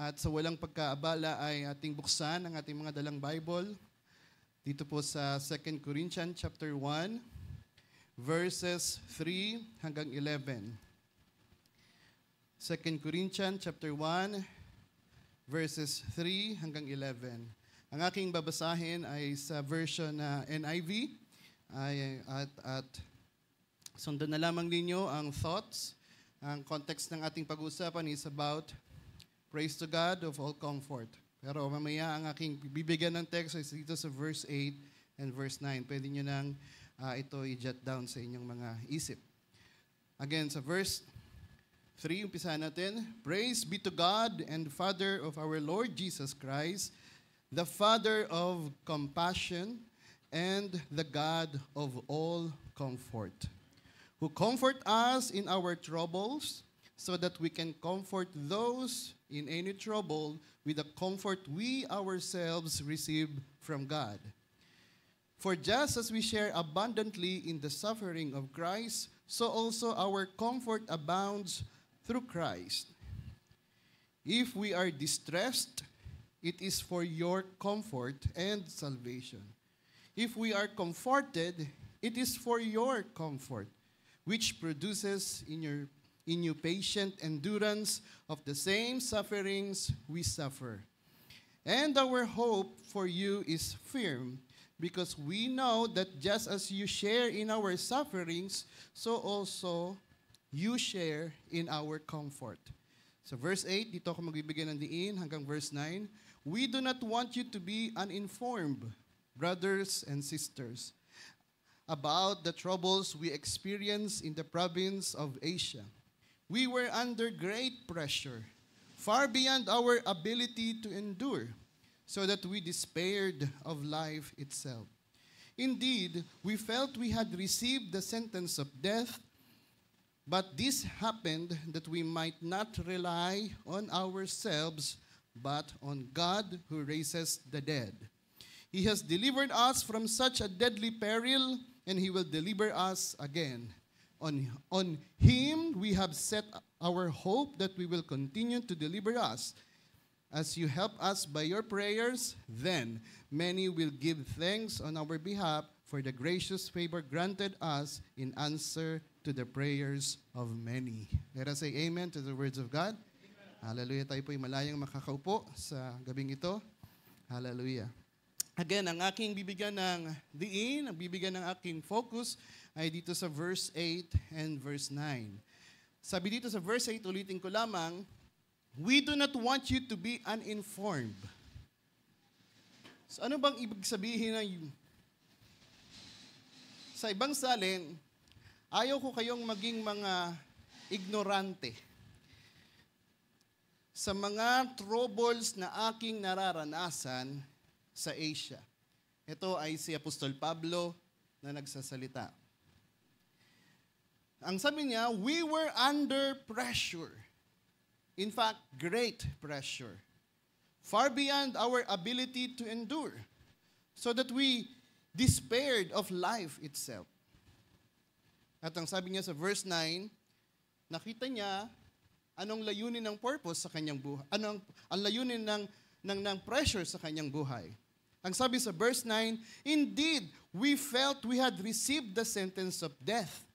At sa walang pagkaabala ay ating buksan ang ating mga dalang Bible. Dito po sa 2 Corinthians chapter 1, verses 3 hanggang 11. 2 Corinthians chapter 1, verses 3 hanggang 11. Ang aking babasahin ay sa version na NIV. At sundan na lamang ninyo ang thoughts. Ang context ng ating pag-uusapan is about praise to God of all comfort. Pero mamaya ang aking bibigyan ng text is dito sa verse 8 and verse 9. Pwede nyo nang ito i-jot down sa inyong mga isip. Again, sa verse 3, umpisa natin. Praise be to God and Father of our Lord Jesus Christ, the Father of compassion and the God of all comfort, who comfort us in our troubles, so that we can comfort those in any trouble with the comfort we ourselves receive from God. For just as we share abundantly in the suffering of Christ, so also our comfort abounds through Christ. If we are distressed, it is for your comfort and salvation. If we are comforted, it is for your comfort, which produces in you patient endurance of the same sufferings we suffer. And our hope for you is firm, because we know that just as you share in our sufferings, so also you share in our comfort. So verse 8, dito ako magbibigay ng diin hanggang verse 9. We do not want you to be uninformed, brothers and sisters, about the troubles we experience in the province of Asia. We were under great pressure, far beyond our ability to endure, so that we despaired of life itself. Indeed, we felt we had received the sentence of death, but this happened that we might not rely on ourselves, but on God who raises the dead. He has delivered us from such a deadly peril, and He will deliver us again. On Him we have set our hope that we will continue to deliver us. As you help us by your prayers, then many will give thanks on our behalf for the gracious favor granted us in answer to the prayers of many. Let us say amen to the words of God. Amen. Hallelujah. Tayo po'y malayang makakaupo sa gabing ito. Hallelujah. Again, ang aking bibigyan ng diin, ang bibigyan ng aking focus ay dito sa verse 8 and verse 9. Sabi dito sa verse 8, ulitin ko lamang, we do not want you to be uninformed. So ano bang ibig sabihin ng sa ibang salin, ayaw ko kayong maging mga ignorante sa mga troubles na aking nararanasan sa Asia. Ito ay si Apostol Pablo na nagsasalita. Ang sabi niya, we were under pressure. In fact, great pressure. Far beyond our ability to endure. So that we despaired of life itself. At ang sabi niya sa verse 9, nakita niya anong layunin ng purpose sa kanyang buhay. Ang layunin ng pressure sa kanyang buhay. Ang sabi sa verse 9, indeed, we felt we had received the sentence of death.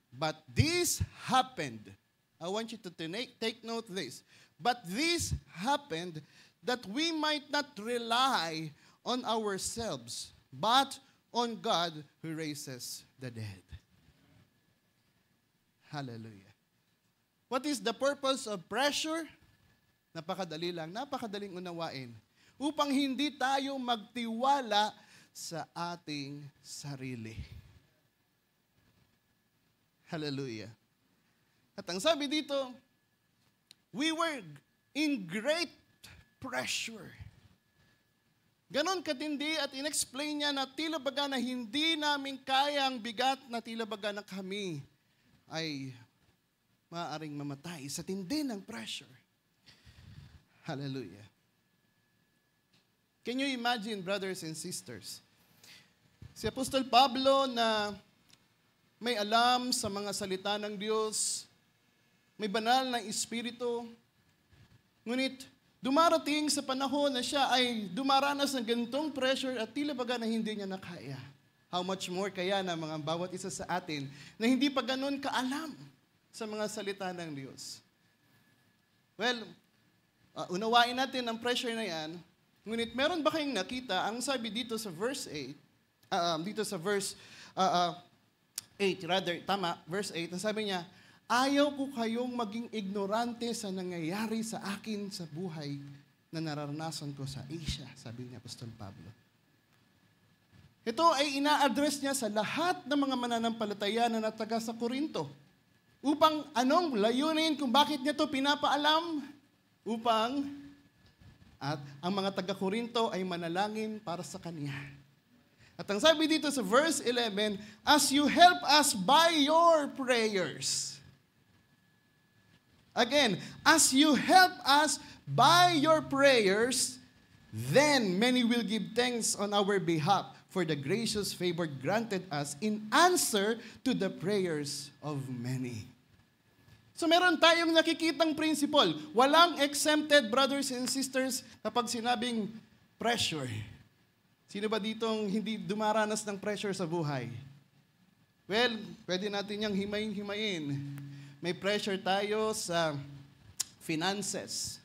But this happened. I want you to take note of this. But this happened that we might not rely on ourselves, but on God who raises the dead. Hallelujah. What is the purpose of pressure? Napakadali lang, napakadaling unawain. Upang hindi tayo magtiwala sa ating sarili. Hallelujah. At ang sabi dito, we were in great pressure. Ganon katindi at inexplain niya na tila baga na hindi namin kayang bigat na tila baga na kami ay maaaring mamatay sa tindi ng pressure. Hallelujah. Can you imagine, brothers and sisters? Si Apostol Pablo na may alam sa mga salita ng Diyos, may banal na espiritu, ngunit dumarating sa panahon na siya ay dumaranas ng ganitong pressure at tila baga na hindi niya nakaya. How much more kaya na mga bawat isa sa atin na hindi pa ganun kaalam sa mga salita ng Diyos. Well, unawain natin ang pressure na yan. Ngunit meron ba kayong nakita, ang sabi dito sa verse 8, verse 8, ang sabi niya, ayaw ko kayong maging ignorante sa nangyayari sa akin sa buhay na nararanasan ko sa Asia, sabi ni Apostol Pablo. Ito ay ina-address niya sa lahat ng mga mananampalataya na nataga sa Korinto. Upang anong layunin kung bakit niya ito pinapaalam? Upang at ang mga taga-Korinto ay manalangin para sa kanya. At ang sabi dito sa verse 11, as you help us by your prayers. Again, as you help us by your prayers, then many will give thanks on our behalf for the gracious favor granted us in answer to the prayers of many. So meron tayong nakikitang principle. Walang exempted, brothers and sisters, kapag sinabing pressure. Sino ba ditong hindi dumaranas ng pressure sa buhay? Well, pwede natin niyang himayin. May pressure tayo sa finances.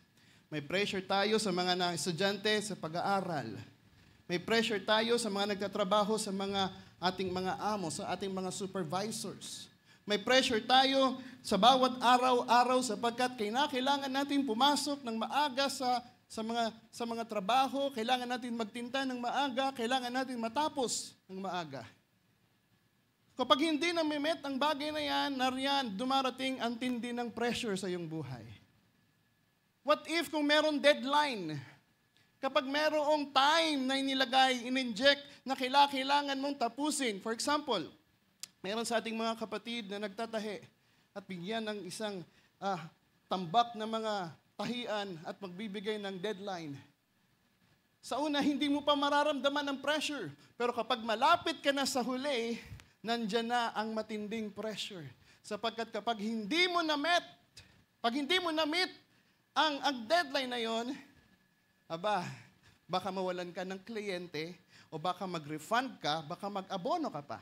May pressure tayo sa mga estudyante sa pag-aaral. May pressure tayo sa mga nagtatrabaho sa ating mga amo, sa ating mga supervisors. May pressure tayo sa bawat araw-araw sapagkat kailangan natin pumasok ng maaga sa mga trabaho, kailangan natin magtinda ng maaga, kailangan natin matapos ng maaga. Kapag hindi na may-met ang bagay na yan, nariyan, dumarating ang tindi ng pressure sa iyong buhay. What if kung meron deadline? Kapag merong time na inilagay, in-inject na kailangan mong tapusin. For example, meron sa ating mga kapatid na nagtatahi at bigyan ng isang tambak na mga tahian at magbibigay ng deadline. Sa una, hindi mo pa mararamdaman ang pressure. Pero kapag malapit ka na sa huli, nandyan na ang matinding pressure. Sapagkat kapag hindi mo na-met, ang deadline na yon, baka mawalan ka ng kliyente o baka mag-refund ka, baka mag-abono ka pa.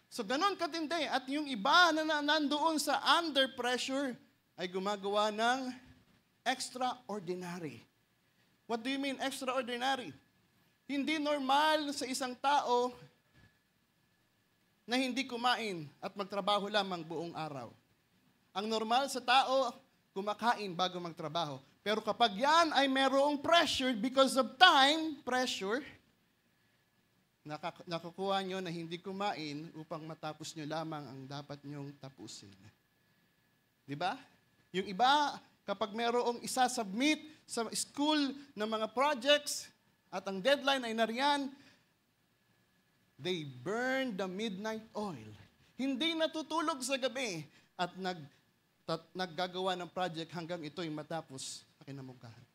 So ganon katindi. At yung iba na nandoon sa under pressure ay gumagawa ng extraordinary. What do you mean extraordinary? Hindi normal sa isang tao na hindi kumain at magtrabaho lamang buong araw. Ang normal sa tao, kumakain bago magtrabaho. Pero kapag yan ay merong pressure because of time pressure, nakukuha nyo na hindi kumain upang matapos nyo lamang ang dapat nyong tapusin. Di ba? Yung iba, kapag merong isa-submit sa school ng mga projects at ang deadline ay nariyan, they burn the midnight oil. Hindi natutulog sa gabi at naggagawa ng project hanggang ito'y matapos sa kinabukasan.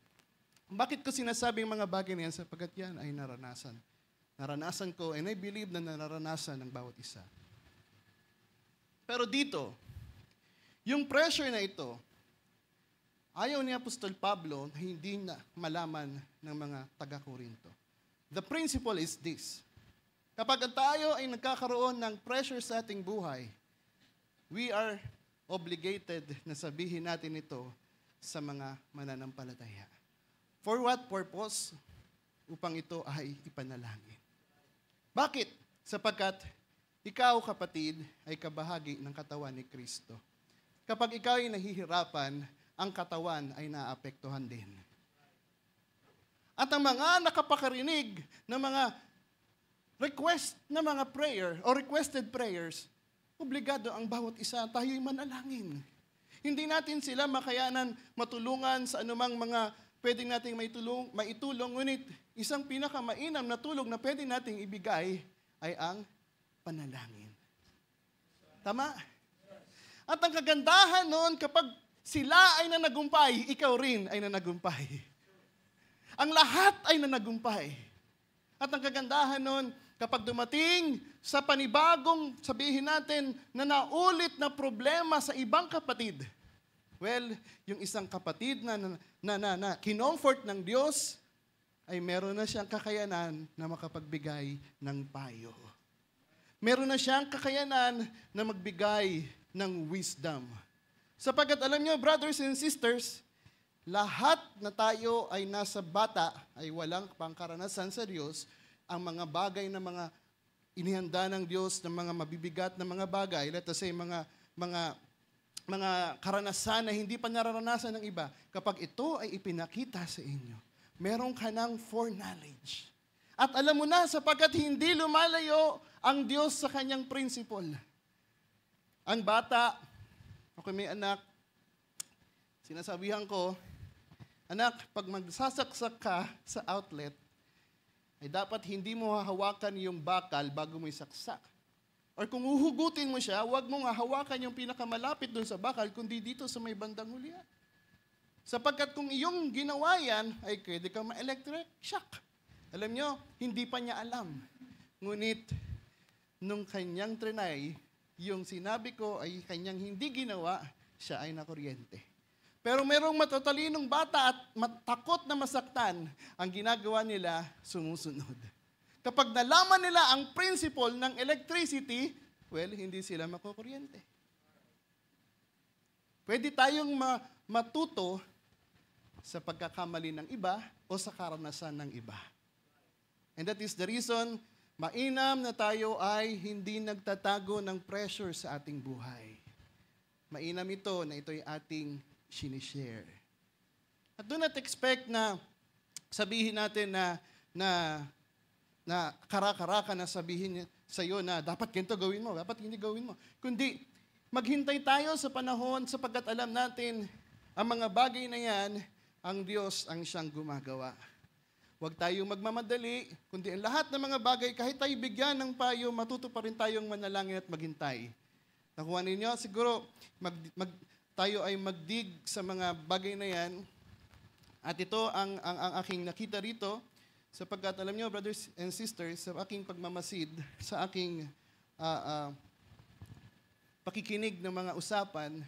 Bakit ko sinasabi ang mga bagay na yan? Sapagkat yan ay naranasan. Naranasan ko, and I believe na naranasan ng bawat isa. Pero dito, yung pressure na ito, ayaw ni Apostol Pablo na hindi na malaman ng mga taga-Korinto. The principle is this. Kapag tayo ay nagkakaroon ng pressure sa ating buhay, we are obligated na sabihin natin ito sa mga mananampalataya. For what purpose? Upang ito ay ipanalangin. Bakit? Sapagkat ikaw, kapatid, ay kabahagi ng katawan ni Kristo. Kapag ikaw ay nahihirapan, ang katawan ay naapektuhan din. At ang mga nakapakarinig ng mga request na mga prayer o requested prayers, obligado ang bawat isa tayo'y manalangin. Hindi natin sila makayanan matulungan sa anumang mga pwedeng nating maitulong, ngunit isang pinakamainam na tulong na pwede nating ibigay ay ang panalangin. Tama? At ang kagandahan noon, kapag sila ay nanagumpay, ikaw rin ay nanagumpay. Ang lahat ay nanagumpay. At ang kagandahan noon, kapag dumating sa panibagong, sabihin natin, na naulit na problema sa ibang kapatid, Well, yung isang kapatid na kinomfort ng Diyos, ay meron na siyang kakayanan na makapagbigay ng payo. Meron na siyang kakayanan na magbigay ng wisdom. Sapagkat alam nyo, brothers and sisters, lahat na tayo ay nasa bata, ay walang pangkaranasan sa Diyos, ang mga bagay na mga inihanda ng Diyos, ng mga mabibigat na mga bagay, let us say, mga karanasan na hindi pa nararanasan ng iba, kapag ito ay ipinakita sa inyo, meron ka ng foreknowledge. At alam mo na, sapagkat hindi lumalayo ang Diyos sa kanyang principle. Ang bata, ako may anak, sinasabihan ko, anak, pag magsasaksak ka sa outlet, ay dapat hindi mo hahawakan yung bakal bago mo isaksak. Or kung uhugutin mo siya, huwag mong hahawakan yung pinakamalapit doon sa bakal, kundi dito sa may bandang hulihan. Sapagkat kung iyong ginawa yan, ay pwede kang ma-electric shock. Alam nyo, hindi pa niya alam. Ngunit, nung kanyang trinay, yung sinabi ko ay kanyang hindi ginawa, siya ay nakuryente. Pero merong matatalinong bata at takot na masaktan, ang ginagawa nila, sumusunod. Kapag nalaman nila ang principle ng electricity, well, hindi sila makukuryente. Pwede tayong matuto sa pagkakamali ng iba o sa karanasan ng iba. And that is the reason, mainam na tayo ay hindi nagtatago ng pressure sa ating buhay. Mainam ito na ito'y ating sinishare. At do not expect na sabihin natin na kara-kara na sabihin sa iyo na dapat ganito gawin mo, dapat hindi gawin mo. Kundi maghintay tayo sa panahon sapagkat alam natin ang mga bagay na yan, ang Diyos ang siyang gumagawa. Huwag tayong magmamadali, kundi ang lahat ng mga bagay, kahit tayo bigyan ng payo, matuto pa rin tayong manalangin at maghintay. Nakuha ninyo, siguro tayo ay magdig sa mga bagay na yan. At ito ang aking nakita rito, sapagkat alam nyo, brothers and sisters, sa aking pagmamasid, sa aking pakikinig ng mga usapan,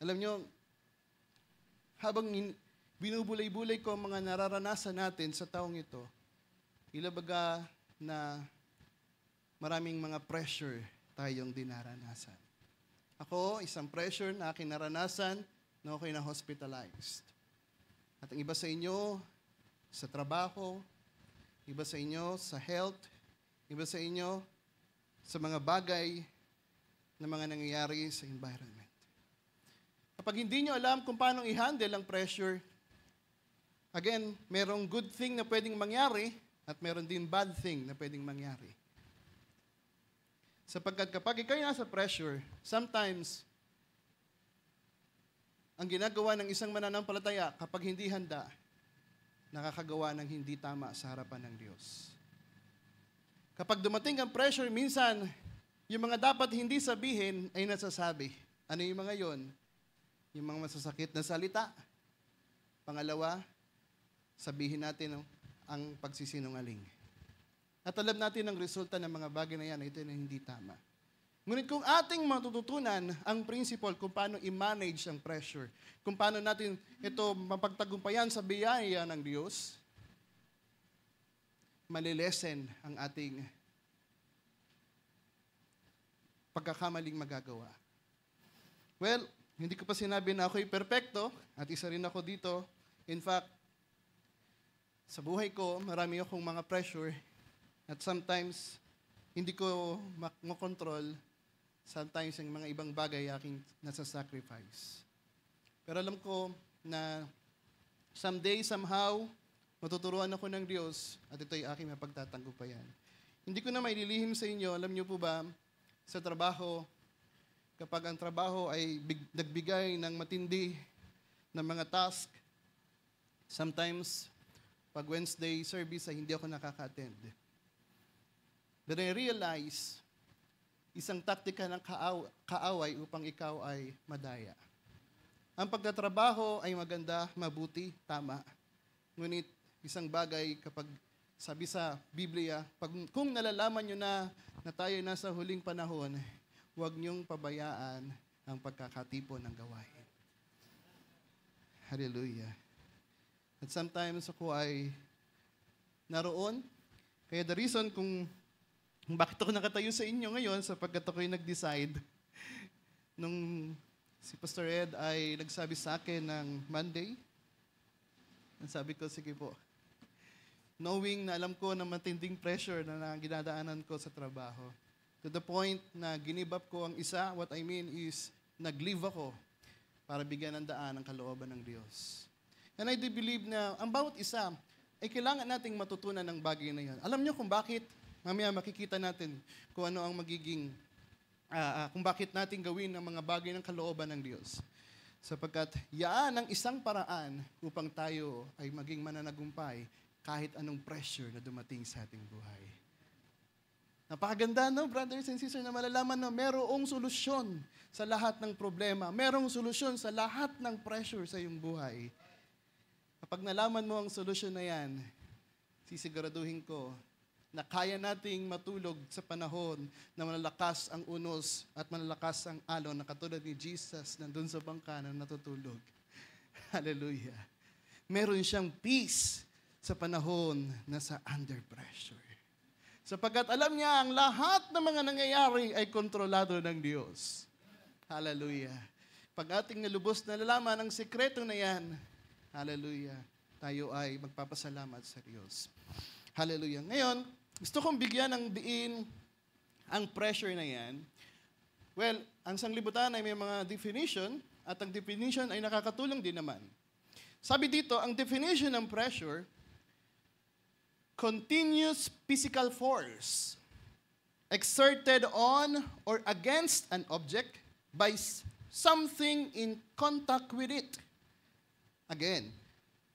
alam nyo, habang binubulay-bulay ko ang mga nararanasan natin sa taong ito, ilabaga na maraming mga pressure tayong dinaranasan. Ako, isang pressure na aking naranasan na ako'y na-hospitalized. At ang iba sa inyo, sa trabaho, iba sa inyo sa health, iba sa inyo sa mga bagay na mga nangyayari sa environment. Kapag hindi nyo alam kung paano i-handle ang pressure, again, merong good thing na pwedeng mangyari at meron din bad thing na pwedeng mangyari. Sapagkat kapag ikaw nasa pressure, sometimes, ang ginagawa ng isang mananampalataya, kapag hindi handa, nakakagawa ng hindi tama sa harapan ng Diyos. Kapag dumating ang pressure, minsan, yung mga dapat hindi sabihin ay nasasabi. Ano yung mga yon? Yung mga masasakit na salita. Pangalawa, sabihin natin ang pagsisinungaling. At alam natin ang resulta ng mga bagay na yan, ito na hindi tama. Ngunit kung ating matututunan ang principle kung paano i-manage ang pressure, kung paano natin ito mapagtagumpayan sa biyaya ng Diyos, malilesen ang ating pagkakamaling magagawa. Well, hindi ko pa sinabi na ako'y perfecto at isa rin ako dito. In fact, sa buhay ko, marami akong mga pressure at sometimes hindi ko makontrol. Sometimes yung mga ibang bagay aking nasa-sacrifice. Pero alam ko na someday, somehow, matuturuan ako ng Diyos at ito'y aking mapagtatanggutayan. Hindi ko na maililihim sa inyo, alam niyo po ba, sa trabaho, kapag ang trabaho ay nagbigay ng matindi ng mga task, sometimes, pag Wednesday service ay hindi ako nakaka-attend. But I realize, isang taktika ng kaaway upang ikaw ay madaya. Ang pagtatrabaho ay maganda, mabuti, tama. Ngunit isang bagay kapag sabi sa Biblia, kung nalalaman nyo na tayo nasa huling panahon, huwag nyong pabayaan ang pagkakatipon ng gawain. Hallelujah. At sometimes ako ay naroon. Kaya the reason kung bakit ako nakatayo sa inyo ngayon, sapagkat ako'y nag-decide nung si Pastor Ed ay nagsabi sa akin ng Monday. Sabi ko, sige po. Knowing na alam ko na matinding pressure na ginadaanan ko sa trabaho. To the point na ginib up ko ang isa, what I mean is, nag-leave ako para bigyan ng daan ang kalooban ng Diyos. And I do believe na ang bawat isa ay kailangan nating matutunan ng bagay na yan. Alam niyo kung bakit? Mamaya makikita natin kung ano ang magiging, kung bakit natin gawin ang mga bagay ng kalooban ng Diyos. Sapagkat yaan ang isang paraan upang tayo ay maging mananagumpay kahit anong pressure na dumating sa ating buhay. Napakaganda, no, brothers and sisters, na malalaman na merong solusyon sa lahat ng problema. Merong solusyon sa lahat ng pressure sa iyong buhay. Kapag nalaman mo ang solusyon na yan, sisiguraduhin ko na kaya nating matulog sa panahon na malalakas ang unos at malalakas ang alon na katulad ni Jesus nandun sa bangka na natutulog. Hallelujah. Meron siyang peace sa panahon na sa under pressure. Sapagkat alam niya ang lahat ng mga nangyayari ay kontrolado ng Diyos. Hallelujah. Pag ating nalubos na nalaman ang sekreto na yan, hallelujah, tayo ay magpapasalamat sa Diyos. Hallelujah. Ngayon, gusto kong bigyan ng diin ang pressure na yan. Well, ang sanglibutan ay may mga definition, at ang definition ay nakakatulong din naman. Sabi dito, ang definition ng pressure, continuous physical force exerted on or against an object by something in contact with it. Again,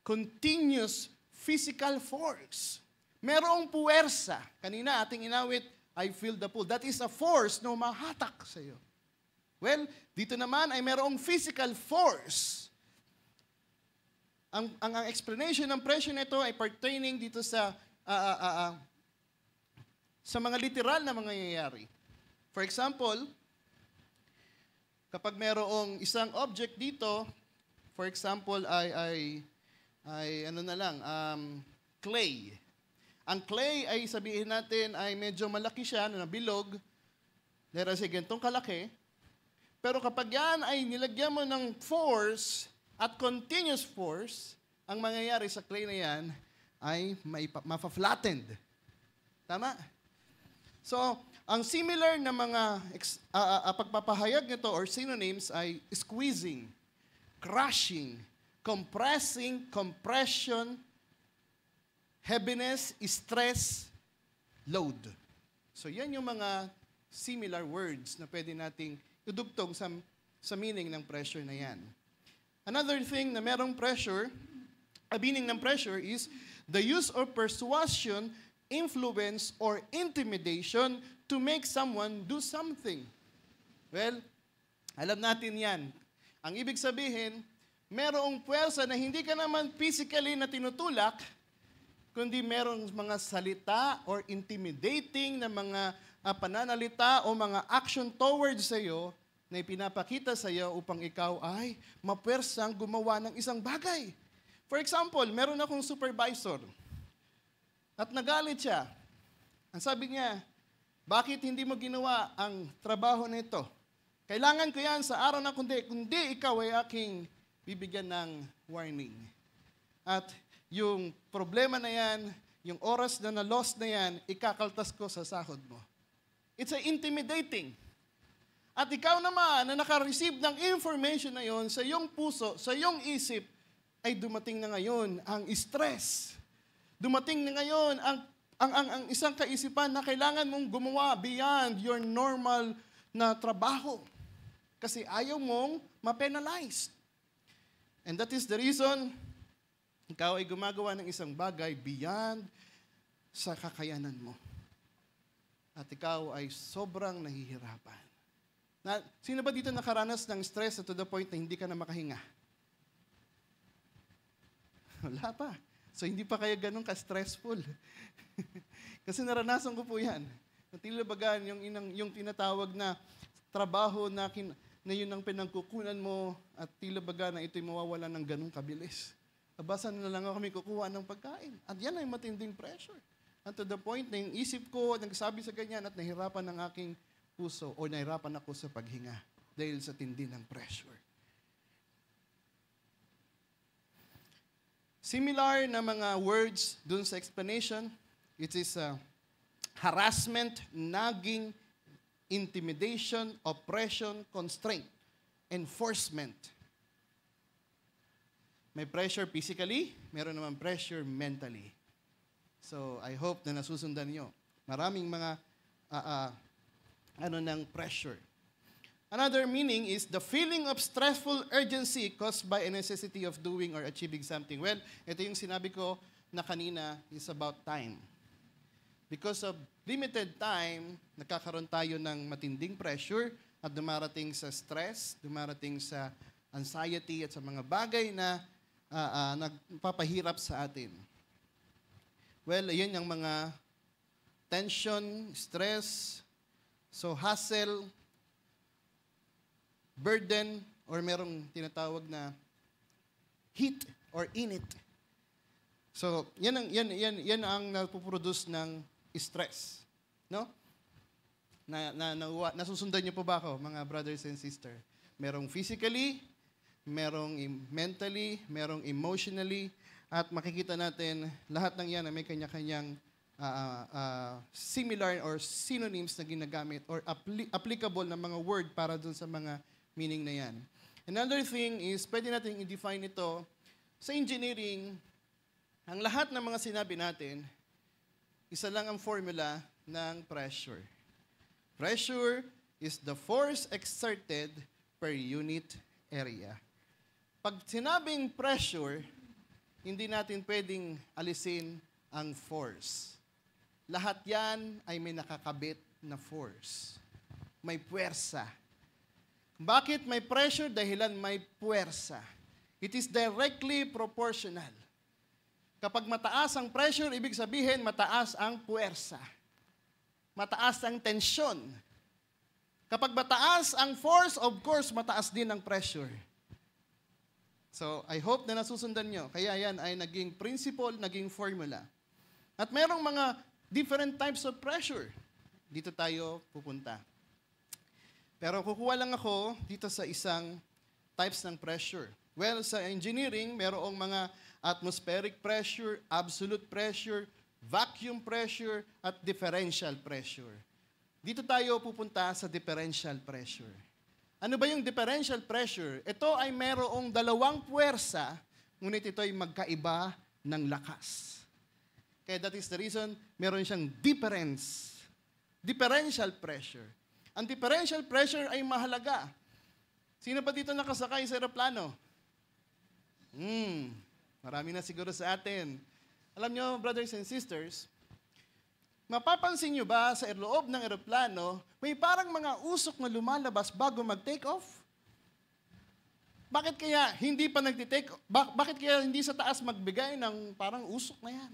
continuous physical force. Merong puwersa. Kanina ating inawit, I feel the pull. That is a force na mahatak sa iyo. Well, dito naman ay merong physical force. Ang explanation ng pressure nito ay pertaining dito sa mga literal na mga nangyayari. For example, kapag merong isang object dito, for example, ay ano na lang, clay. Ang clay ay sabihin natin ay medyo malaki siya, na bilog, dahil sa gantong kalaki. Pero kapag yan ay nilagyan mo ng force at continuous force, ang mangyayari sa clay na yan ay mafa-flattened. Tama? So, ang similar na mga pagpapahayag nito or synonyms ay squeezing, crushing, compressing, compression, heaviness, stress, load. So, yan yung mga similar words na pwede nating idugtong sa meaning ng pressure na yan. Another thing na merong pressure, meaning ng pressure is the use of persuasion, influence, or intimidation to make someone do something. Well, alam natin yan. Ang ibig sabihin, merong puwersa na hindi ka naman physically na tinutulak, kundi merong mga salita or intimidating na mga pananalita o mga action towards sa iyo na ipinapakita sa iyo upang ikaw ay mapuwersang gumawa ng isang bagay. For example, meron akong supervisor at nagalit siya. Ang sabi niya, bakit hindi mo ginawa ang trabaho nito? Kailangan ko yan sa araw na kundi ikaw ay aking bibigyan ng warning. At yung problema na yan, yung oras na na-lost na yan, ikakaltas ko sa sahod mo. It's intimidating. At ikaw naman na naka-receive ng information na yon sa iyong puso, sa iyong isip, ay dumating na ngayon ang stress. Dumating na ngayon ang isang kaisipan na kailangan mong gumawa beyond your normal na trabaho. Kasi ayaw mong ma-penalize. And that is the reason ikaw ay gumagawa ng isang bagay beyond sa kakayanan mo. At ikaw ay sobrang nahihirapan. Sino ba dito nakaranas ng stress to the point na hindi ka na makahinga? Wala pa. So, hindi pa kayo ganun ka-stressful. Kasi naranasan ko po yan. Natilibagan yung tinatawag na trabaho na na yun ang pinagkukunan mo at tila baga na ito'y mawawala ng ganong kabilis. Abasa na lang kami kukuha ng pagkain. At yan ay matinding pressure. And to the point na yung isip ko nagsabi sa ganyan at nahirapan ng aking puso o nahirapan ako sa paghinga dahil sa tindi ng pressure. Similar na mga words dun sa explanation, it is harassment, nagging, intimidation, oppression, constraint, enforcement. May pressure physically, meron naman pressure mentally. So, I hope na nasusundan nyo. Maraming mga ng pressure. Another meaning is the feeling of stressful urgency caused by a necessity of doing or achieving something. Well, ito yung sinabi ko na kanina is about time. Because of limited time, nakakaroon tayo ng matinding pressure at dumarating sa stress, dumarating sa anxiety at sa mga bagay na nagpapahirap sa atin. Well, yun yung mga tension, stress, so hassle, burden, or merong tinatawag na heat or init. So, yan ang napuproduce ng stress. No? Nasusundan niyo po ba ako, mga brothers and sisters? Merong physically, merong mentally, merong emotionally, at makikita natin lahat ng yan na may kanya-kanyang similar or synonyms na ginagamit or applicable na mga word para dun sa mga meaning na yan. Another thing is, pwede natin i-define ito sa engineering. Ang lahat ng mga sinabi natin, isa lang ang formula ng pressure. Pressure is the force exerted per unit area. Pag sinabing pressure, hindi natin pwedeng alisin ang force. Lahat yan ay may nakakabit na force. May puwersa. Bakit may pressure? Dahilan may puwersa. It is directly proportional. Kapag mataas ang pressure, ibig sabihin mataas ang puwersa. Mataas ang tensyon. Kapag mataas ang force, of course, mataas din ang pressure. So, I hope na nasusundan nyo. Kaya yan ay naging principle, naging formula. At merong mga different types of pressure. Dito tayo pupunta. Pero kukuha lang ako dito sa isang types ng pressure. Well, sa engineering, merong mga atmospheric pressure, absolute pressure, vacuum pressure, at differential pressure. Dito tayo pupunta sa differential pressure. Ano ba yung differential pressure? Ito ay merong dalawang puwersa, ngunit ito ay magkaiba ng lakas. Kaya that is the reason, meron siyang difference. Differential pressure. Ang differential pressure ay mahalaga. Sino ba dito nakasakay sa aeroplano? Marami na siguro sa atin. Alam nyo, brothers and sisters, mapapansin nyo ba sa loob ng eroplano, may parang mga usok na lumalabas bago mag-take off? Bakit kaya hindi pa nagtitake off? Bakit kaya hindi sa taas magbigay ng parang usok na yan?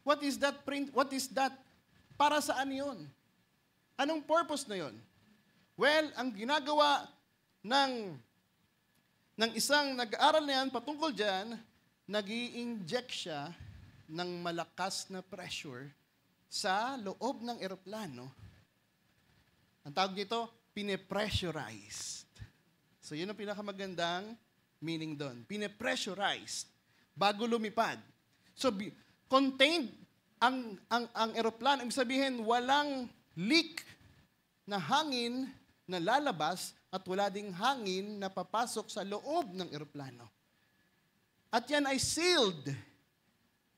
What is that print? What is that? Para saan yun? Anong purpose na yun? Well, ang ginagawa ng isang nag-aaral na yan patungkol dyan, nag-i-inject siya ng malakas na pressure sa loob ng eroplano. Ang tawag dito, pine-pressurized. So yun ang pinakamagandang meaning doon. Pine-pressurized bago lumipad. So contained ang eroplano. Ibig sabihin, walang leak na hangin na lalabas at wala ding hangin na papasok sa loob ng eroplano. At yan ay sealed.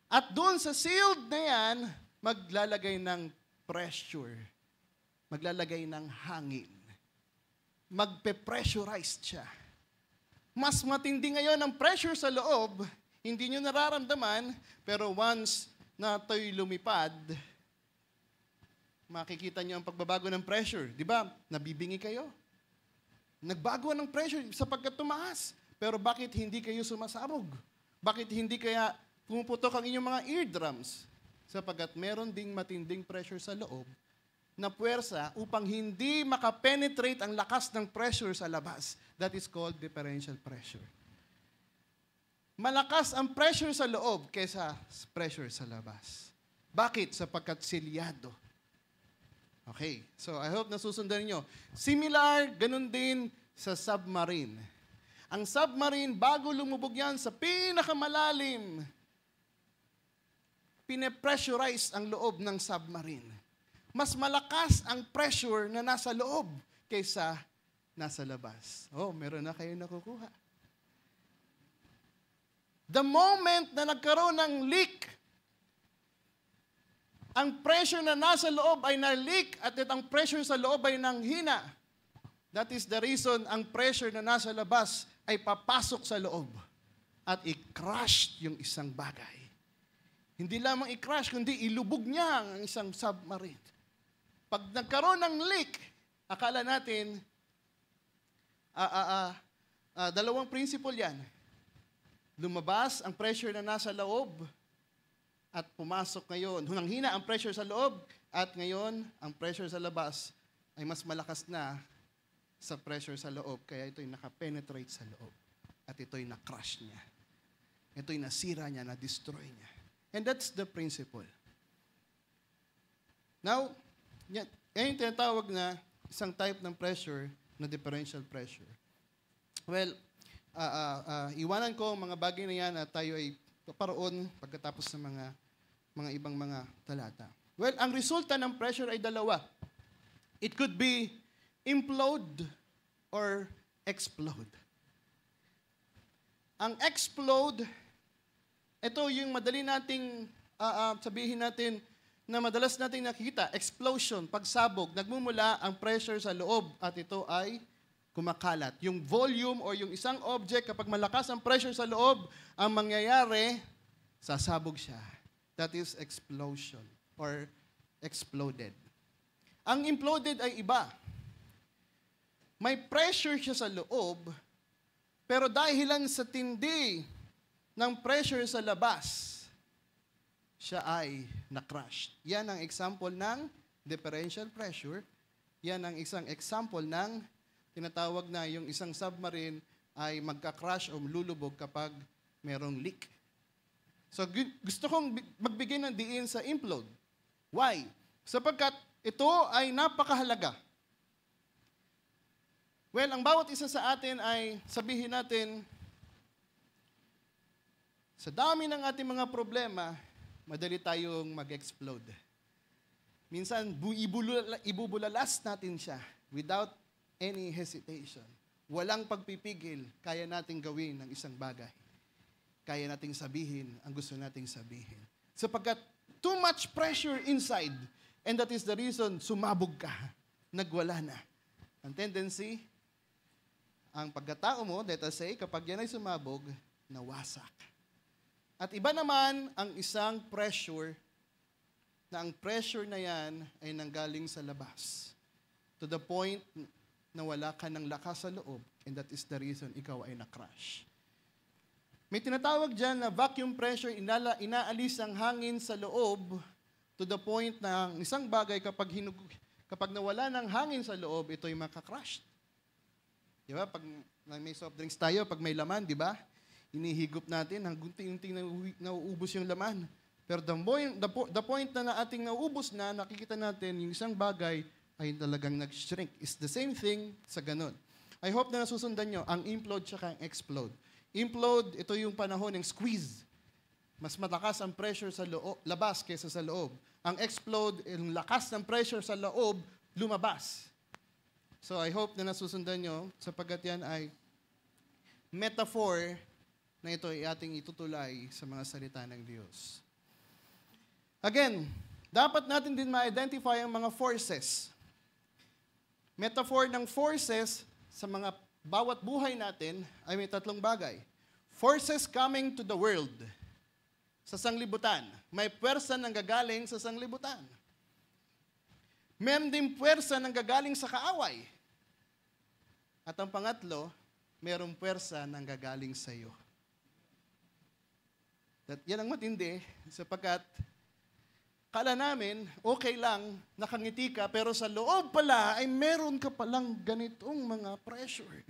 At doon sa sealed na yan, maglalagay ng pressure. Maglalagay ng hangin. Magpe-pressurize siya. Mas matindi ngayon ang pressure sa loob, hindi nyo nararamdaman, pero once na ito'y lumipad, makikita nyo ang pagbabago ng pressure. Di ba? Nabibingi kayo. Nagbago ng pressure sapagkat tumaas. Pero bakit hindi kayo sumasabog? Bakit hindi kaya pumuputok ang inyong mga eardrums? Sapagkat meron ding matinding pressure sa loob na puwersa upang hindi makapenetrate ang lakas ng pressure sa labas. That is called differential pressure. Malakas ang pressure sa loob kaysa pressure sa labas. Bakit? Sapagkat selyado. Okay, so I hope nasusundan niyo. Similar, ganun din sa submarine. Ang submarine, bago lumubog yan sa pinakamalalim, pine-pressurize ang loob ng submarine. Mas malakas ang pressure na nasa loob kaysa nasa labas. Oh, meron na kayo nakukuha. The moment na nagkaroon ng leak, ang pressure na nasa loob ay na-leak at ang pressure sa loob ay nanghina. That is the reason ang pressure na nasa labas ay papasok sa loob at i-crush yung isang bagay. Hindi lamang i-crush, kundi ilubog niya ang isang submarine. Pag nagkaroon ng leak, akala natin, dalawang principle yan. Lumabas ang pressure na nasa loob at pumasok ngayon. Hunang-hina ang pressure sa loob at ngayon ang pressure sa labas ay mas malakas na sa pressure sa loob. Kaya ito'y nakapenetrate sa loob at ito'y na-crush niya. Ito'y nasira niya, na-destroy niya. And that's the principle. Now, yan yung tinatawag na isang type ng pressure na differential pressure. Well, iwanan ko ang mga bagay na yan at tayo ay paparoon pagkatapos ng mga ibang mga talata. Well, ang resulta ng pressure ay dalawa. It could be implode or explode. Ang explode, ito yung madali nating sabihin natin na madalas nating nakikita, explosion, pagsabog, nagmumula ang pressure sa loob at ito ay kumakalat. Yung volume or yung isang object, kapag malakas ang pressure sa loob, ang mangyayari, sasabog siya. That is explosion or exploded. Ang imploded ay iba. May pressure siya sa loob, pero dahilan sa tindi ng pressure sa labas, siya ay na-crush. Yan ang example ng differential pressure. Yan ang isang example ng tinatawag na yung isang submarine ay magka-crash o lulubog kapag merong leak. So gusto kong magbigay ng diin sa implode. Why? Sapagkat ito ay napakahalaga. Well, ang bawat isa sa atin ay sabihin natin, sa dami ng ating mga problema, madali tayong mag-explode. Minsan, ibubulalas natin siya without any hesitation. Walang pagpipigil, kaya nating gawin ng isang bagay. Kaya nating sabihin ang gusto nating sabihin. Sapagkat too much pressure inside, and that is the reason sumabog ka, nagwala na. Ang tendency, ang pagkatao mo, let us say, kapag yan ay sumabog, nawasak. At iba naman ang isang pressure na ang pressure na yan ay nanggaling sa labas. To the point na wala ka ng lakas sa loob and that is the reason ikaw ay na-crash. May tinatawag dyan na vacuum pressure, inaalis ang hangin sa loob to the point na ang isang bagay kapag nawala ng hangin sa loob, ito'y maka-crash. Di ba? Pag may soft drinks tayo, pag may laman, di ba? Inihigop natin, hanggang unti-unting nauubos yung laman. Pero the point na ating nauubos na, nakikita natin, yung isang bagay ay talagang nag-shrink. It's the same thing sa ganun. I hope na nasusundan nyo ang implode tsaka ang explode. Implode, ito yung panahon ng squeeze. Mas matakas ang pressure sa labas kaysa sa loob. Ang explode, yung lakas ng pressure sa loob, lumabas. So I hope na nasusundan nyo, sapagkat yan ay metaphor na ito ay ating itutulay sa mga salita ng Diyos. Again, dapat natin din ma-identify ang mga forces. Metaphor ng forces sa mga bawat buhay natin ay may tatlong bagay. Forces coming to the world. Sa sanglibutan. May puwersa nang gagaling sa sanglibutan. Meron din puwersa nang gagaling sa kaaway. At ang pangatlo, merong puwersa nang gagaling sa iyo. Yan ang matindi sapagkat Kala namin, okay lang, nakangiti ka, pero sa loob pala ay meron ka palang ganitong mga pressure.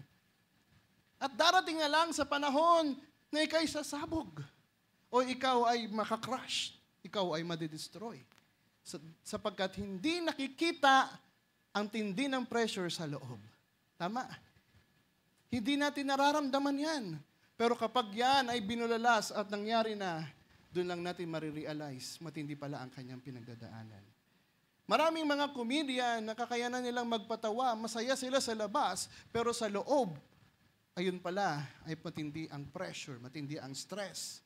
At darating na lang sa panahon na ikaw'y sasabog. O ikaw ay makakrush. Ikaw ay madidestroy. Sapagkat hindi nakikita ang tindi ng pressure sa loob. Tama. Hindi natin nararamdaman yan. Pero kapag yan ay binulalas at nangyari na, doon lang natin marirealize, matindi pala ang kanyang pinagdadaanan. Maraming mga comedian, nakakayanan nilang magpatawa, masaya sila sa labas, pero sa loob, ayun pala, ay matindi ang pressure, matindi ang stress,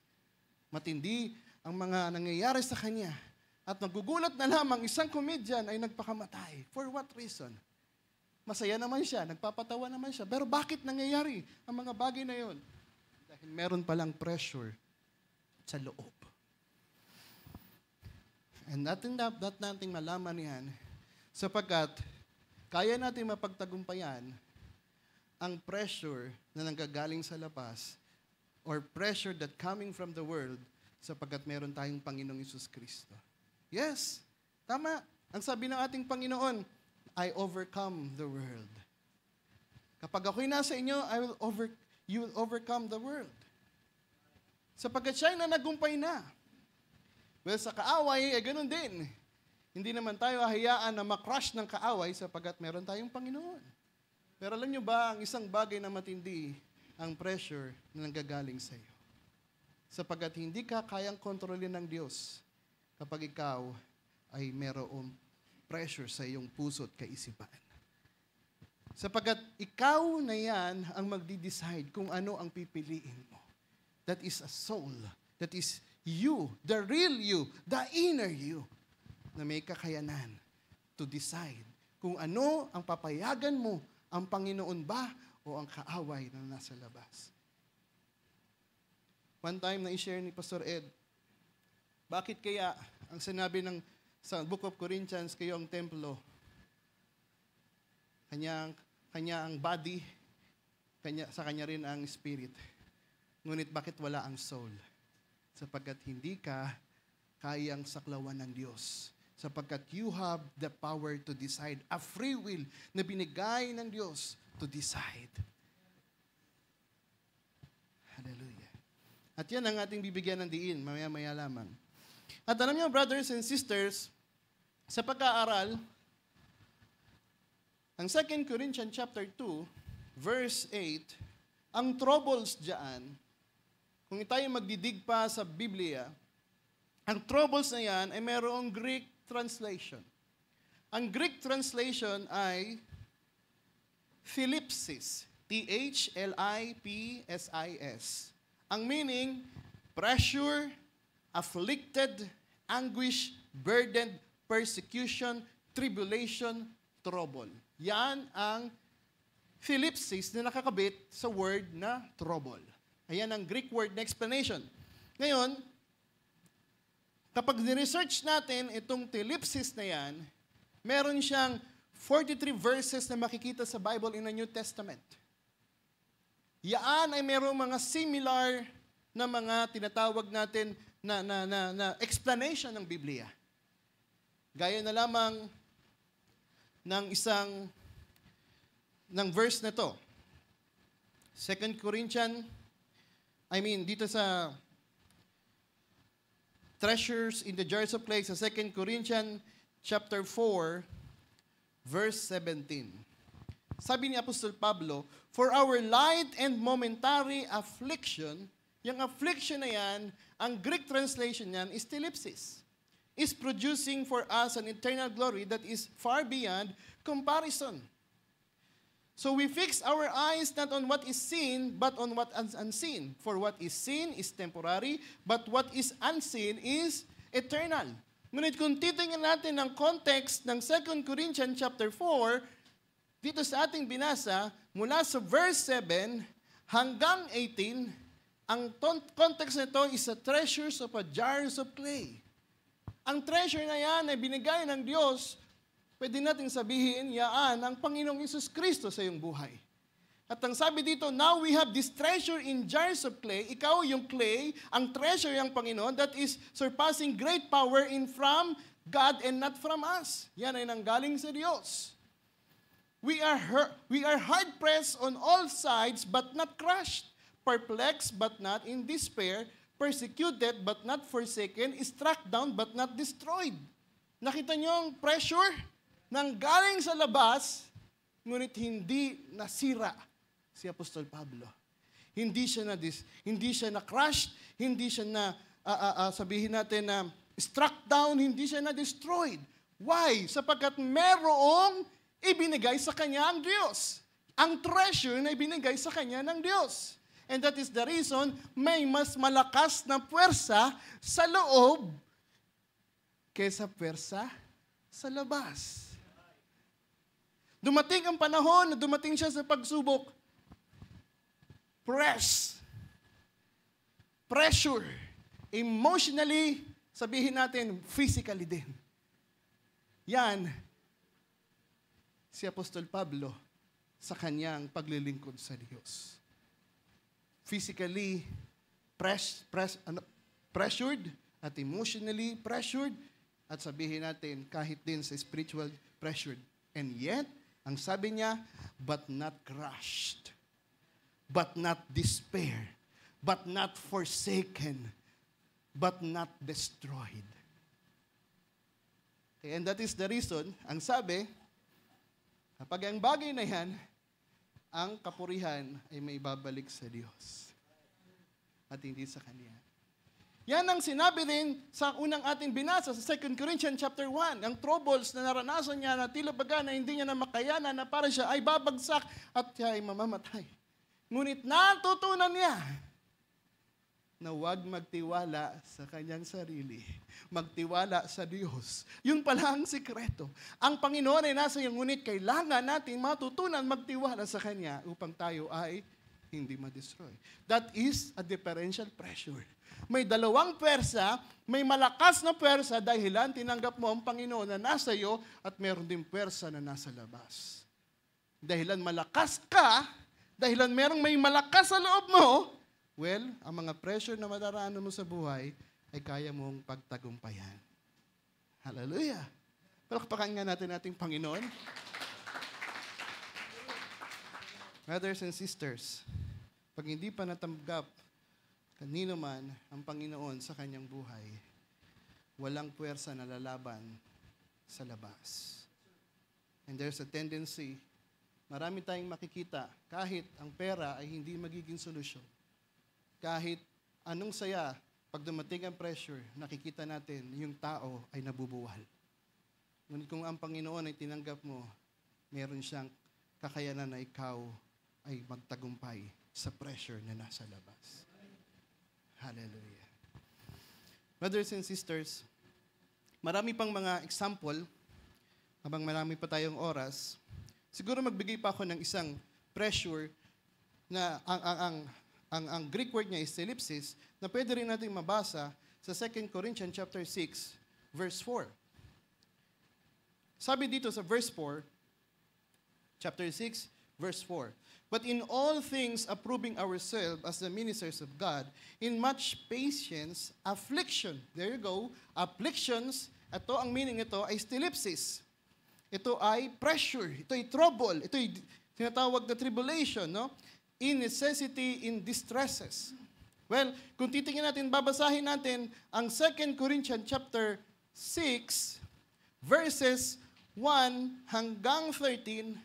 matindi ang mga nangyayari sa kanya. At nagugulat na lamang isang comedian ay nagpakamatay. For what reason? Masaya naman siya, nagpapatawa naman siya, pero bakit nangyayari ang mga bagay na yun? Dahil meron palang pressure sa loob. And natin malaman yan sapagkat kaya natin mapagtagumpayan ang pressure na nanggagaling sa labas or pressure that coming from the world sapagkat meron tayong Panginoong Hesus Kristo. Yes, tama. Ang sabi ng ating Panginoon, I overcome the world. Kapag ako'y nasa inyo, you will overcome the world. Sapagkat siya'y nanagumpay na. Well, sa kaaway, ganun din. Hindi naman tayo hahayaan na makrush ng kaaway sapagkat meron tayong Panginoon. Pero alam nyo ba, ang isang bagay na matindi, ang pressure na nanggagaling sa iyo. Sapagkat hindi ka kayang kontrolin ng Diyos kapag ikaw ay merong pressure sa iyong puso at kaisipan. Sapagkat ikaw na yan ang magdi-decide kung ano ang pipiliin mo. That is a soul. That is you, the real you, the inner you, na may kakayanan to decide kung ano ang papayagan mo, ang Panginoon ba o ang kaaway na nasa labas. One time na i-share ni Pastor Ed, bakit kaya ang sinabi sa Book of Corinthians, kayo ang templo, kanya ang body, sa kanya rin ang spirit. Ngunit bakit wala ang soul? Sapagkat hindi ka kayang saklawan ng Diyos. Sapagkat you have the power to decide. A free will na binigay ng Diyos to decide. Hallelujah. At yan ang ating bibigyan ng diin, mamaya-maya lamang. At alam niyo, brothers and sisters, sa pag-aaral, ang 2 Corinthians chapter 2, verse 8, ang troubles diyan, kung tayo magdidig pa sa Biblia, ang troubles na yan ay mayroong Greek translation. Ang Greek translation ay thlipsis. Thlipsis. Ang meaning, pressure, afflicted, anguish, burdened, persecution, tribulation, trouble. Yan ang thlipsis na nakakabit sa word na trouble. Ayan ang Greek word na explanation. Ngayon, kapag ni-research natin itong thlipsis na yan, meron siyang 43 verses na makikita sa Bible in the New Testament. Yaan ay merong mga similar na mga tinatawag natin na explanation ng Biblia. Gaya na lamang ng verse na to. 2 Corinthians, dito sa treasures in the jars of clay, sa 2 Corinthians chapter 4, verse 17. Sabi ni Apostol Pablo, for our light and momentary affliction, yung affliction na yan, ang Greek translation yan is thlipsis, is producing for us an eternal glory that is far beyond comparison. So we fix our eyes not on what is seen, but on what is unseen. For what is seen is temporary, but what is unseen is eternal. Ngunit kung titingnan natin ang context ng 2 Corinthians chapter 4, dito sa ating binasa, mula sa verse 7 hanggang 18, ang context nito is the treasures of a jars of clay. Ang treasure na yan ay binigay ng Diyos. Pwede natin sabihin, yaan ang Panginoong Hesus Kristo sa iyong buhay. At ang sabi dito, now we have this treasure in jars of clay. Ikaw yung clay, ang treasure yung Panginoon that is surpassing great power in from God and not from us. Yan ay nanggaling sa Diyos. We are hard-pressed on all sides but not crushed, perplexed but not in despair, persecuted but not forsaken, struck down but not destroyed. Nakita niyo ang pressure? Nanggaling sa labas, ngunit hindi nasira si Apostol Pablo. Hindi siya na-crushed, hindi siya sabihin natin na struck down, hindi siya na-destroyed. Why? Sapagkat merong ibinigay sa kanya ang Diyos. Ang treasure na ibinigay sa kanya ng Diyos. And that is the reason may mas malakas na puwersa sa loob kaysa puwersa sa labas. Dumating ang panahon na dumating siya sa pagsubok. Pressure. Emotionally, sabihin natin, physically din. Yan, si Apostol Pablo sa kanyang paglilingkod sa Diyos. Physically pressured at emotionally pressured at sabihin natin kahit din sa spiritual pressured. And yet, ang sabi niya, but not crushed, but not despair, but not forsaken, but not destroyed. And that is the reason, ang sabi, kapag ang bagay na yan, ang kapurihan ay may babalik sa Diyos at hindi sa Kanya. Yan ang sinabi din sa unang ating binasa sa 2 Corinthians chapter 1. Ang troubles na naranasan niya na tila baga na hindi niya na makayanan na para siya ay babagsak at siya ay mamamatay. Ngunit natutunan niya na huwag magtiwala sa kanyang sarili. Magtiwala sa Diyos. Yun pala ang sikreto. Ang Panginoon ay nasa iyo, ngunit kailangan natin matutunan magtiwala sa Kanya upang tayo ay hindi ma-destroy. That is a differential pressure. May dalawang pwersa, may malakas na pwersa dahilan tinanggap mo ang Panginoon na nasa iyo at meron din pwersa na nasa labas. Dahilan malakas ka, dahilan merong may malakas sa loob mo, well, ang mga pressure na madaraanan mo sa buhay ay kaya mong pagtagumpayan. Hallelujah! Palakpakan nga natin ating Panginoon. Brothers and sisters, pag hindi pa natanggap kanino man ang Panginoon sa kanyang buhay, walang puwersa na lalaban sa labas. And there's a tendency, marami tayong makikita, kahit ang pera ay hindi magiging solusyon. Kahit anong saya, pag dumating ang pressure, nakikita natin yung tao ay nabubuwal. Ngunit kung ang Panginoon ay tinanggap mo, meron siyang kakayanan na ikaw ay magtagumpay sa pressure na nasa labas. Hallelujah. Brothers and sisters, marami pang mga example, habang marami pa tayong oras, siguro magbigay pa ako ng isang pressure na ang Greek word niya is thlipsis, na pwede rin natin mabasa sa 2 Corinthians chapter 6, verse 4. Sabi dito sa verse 4, chapter 6, verse 4, but in all things approving ourselves as the ministers of God, in much patience, affliction. There you go. Afflictions, ito ang meaning ito ay thlipsis. Ito ay pressure, ito ay trouble, ito ay tinatawag na tribulation, no? In necessity, in distresses. Well, kung titingnan natin, babasahin natin ang 2 Corinthians chapter 6, verses 1 hanggang 13,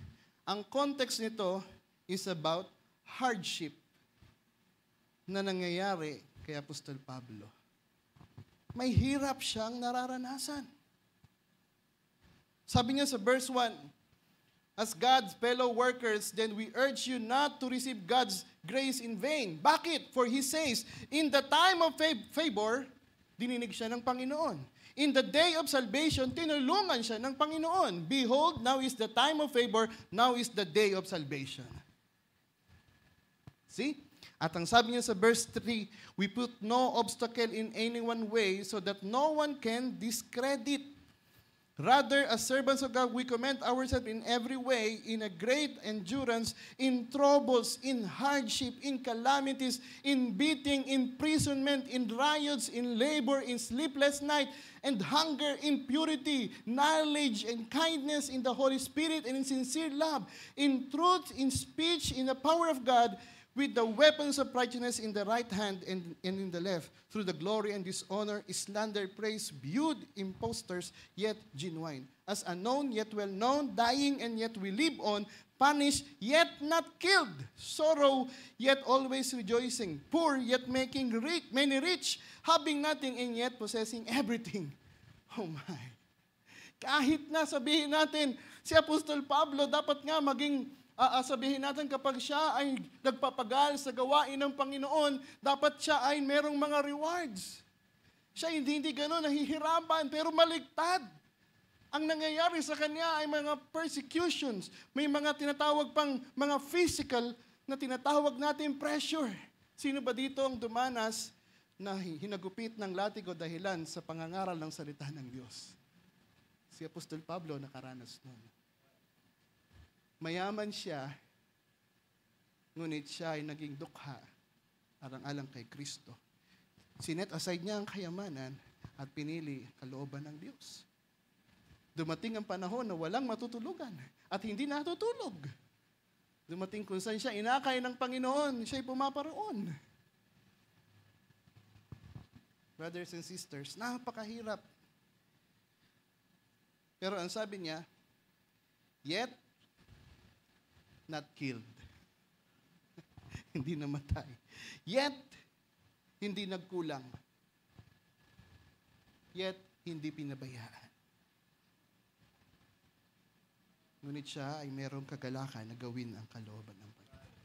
ang context nito is about hardship na nangyayari kay Apostol Pablo. May hirap siyang nararanasan. Sabi niya sa verse 1, as God's fellow workers, then we urge you not to receive God's grace in vain. Bakit? For He says, in the time of favor, dininig siya ng Panginoon. In the day of salvation, tinulungan siya ng Panginoon. Behold, now is the time of favor, now is the day of salvation. See? At ang sabi niya sa verse 3, we put no obstacle in anyone's way so that no one can discredit. Rather, as servants of God, we commend ourselves in every way, in a great endurance, in troubles, in hardship, in calamities, in beating, imprisonment, in riots, in labor, in sleepless night, and hunger, in purity, knowledge, and kindness, in the Holy Spirit, and in sincere love, in truth, in speech, in the power of God, with the weapons of righteousness in the right hand and in the left, through the glory and dishonor, slander, praise, viewed impostors, yet genuine. As unknown, yet well known, dying, and yet we live on, punished, yet not killed, sorrow, yet always rejoicing, poor, yet making rich, many rich, having nothing, and yet possessing everything. Oh my. Kahit na sabihin natin, si Apostol Pablo dapat nga maging sabihin natin kapag siya ay nagpapagal sa gawain ng Panginoon, dapat siya ay merong mga rewards. Siya hindi gano'n, nahihirapan, pero maligtad. Ang nangyayari sa kanya ay mga persecutions. May mga tinatawag pang mga physical na tinatawag natin pressure. Sino ba dito ang dumanas na hinagupit ng latigo dahilan sa pangangaral ng salita ng Diyos? Si Apostol Pablo nakaranas nun. Mayaman siya, ngunit siya ay naging dukha, alang-alang kay Kristo. Sinet aside niya ang kayamanan at pinili kalooban ng Diyos. Dumating ang panahon na walang matutulugan at hindi natutulog. Dumating kung saan siya inakay ng Panginoon, siya'y pumaparoon. Brothers and sisters, napakahirap. Pero ang sabi niya, yet not killed. Hindi namatay. Yet, hindi nagkulang. Yet, hindi pinabayaan. Ngunit siya ay merong kagalakan na gawin ang kalooban ng Panginoon.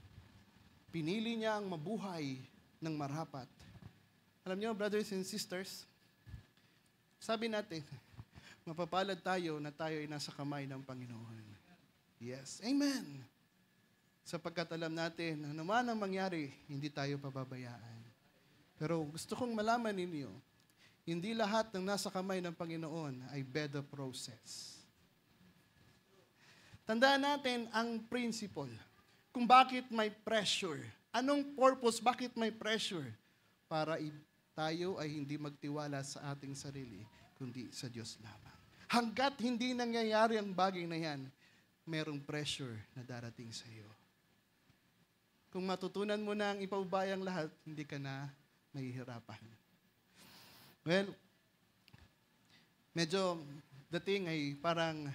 Pinili niya ang mabuhay ng marapat. Alam niyo, brothers and sisters, sabi natin, mapapalad tayo na tayo ay nasa kamay ng Panginoon. Yes. Amen. Sapagkat alam natin, ano man ang mangyari, hindi tayo pababayaan. Pero gusto kong malaman ninyo, hindi lahat ng nasa kamay ng Panginoon ay bed of roses. Tandaan natin ang principle. Kung bakit may pressure. Anong purpose? Bakit may pressure? Para tayo ay hindi magtiwala sa ating sarili, kundi sa Diyos lamang. Hanggat hindi nangyayari ang bagay na yan, merong pressure na darating sa iyo. Kung matutunan mo na ang ipaubayang lahat, hindi ka na mahihirapan. Well, medyo dating ay parang,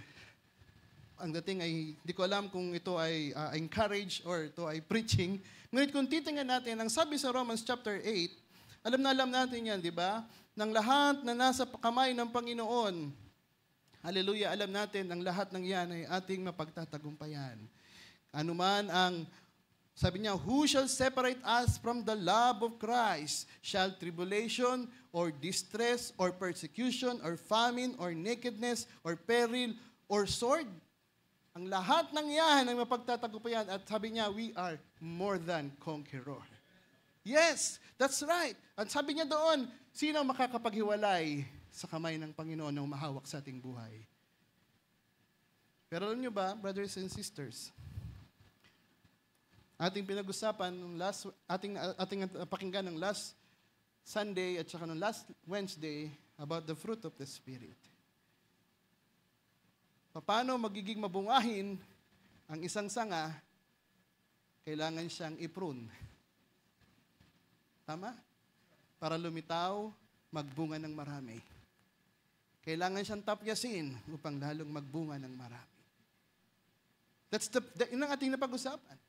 ang dating ay, hindi ko alam kung ito ay encourage or ito ay preaching. Ngunit kung titingnan natin, ang sabi sa Romans chapter 8, alam natin yan, di ba? Ng lahat na nasa kamay ng Panginoon, hallelujah, alam natin, ang lahat ng yan ay ating mapagtatagumpayan. Ano man ang sabi niya, who shall separate us from the love of Christ? Shall tribulation, or distress, or persecution, or famine, or nakedness, or peril, or sword? Ang lahat ng yan ay mapagtatagumpayan. At sabi niya, we are more than conqueror. Yes, that's right. At sabi niya doon, sino makakapaghiwalay sa kamay ng Panginoon na umahawak sa ating buhay? Pero alam niyo ba, brothers and sisters, ating pinag-usapan nung ating pakinggan ng last Sunday at saka nung last Wednesday about the fruit of the Spirit. Paano magiging mabungahin ang isang sanga, kailangan siyang i-prune. Tama? Para lumitaw, magbunga ng marami. Kailangan siyang tapyasin upang lalong magbunga ng marami. Yun ang ating napag-usapan.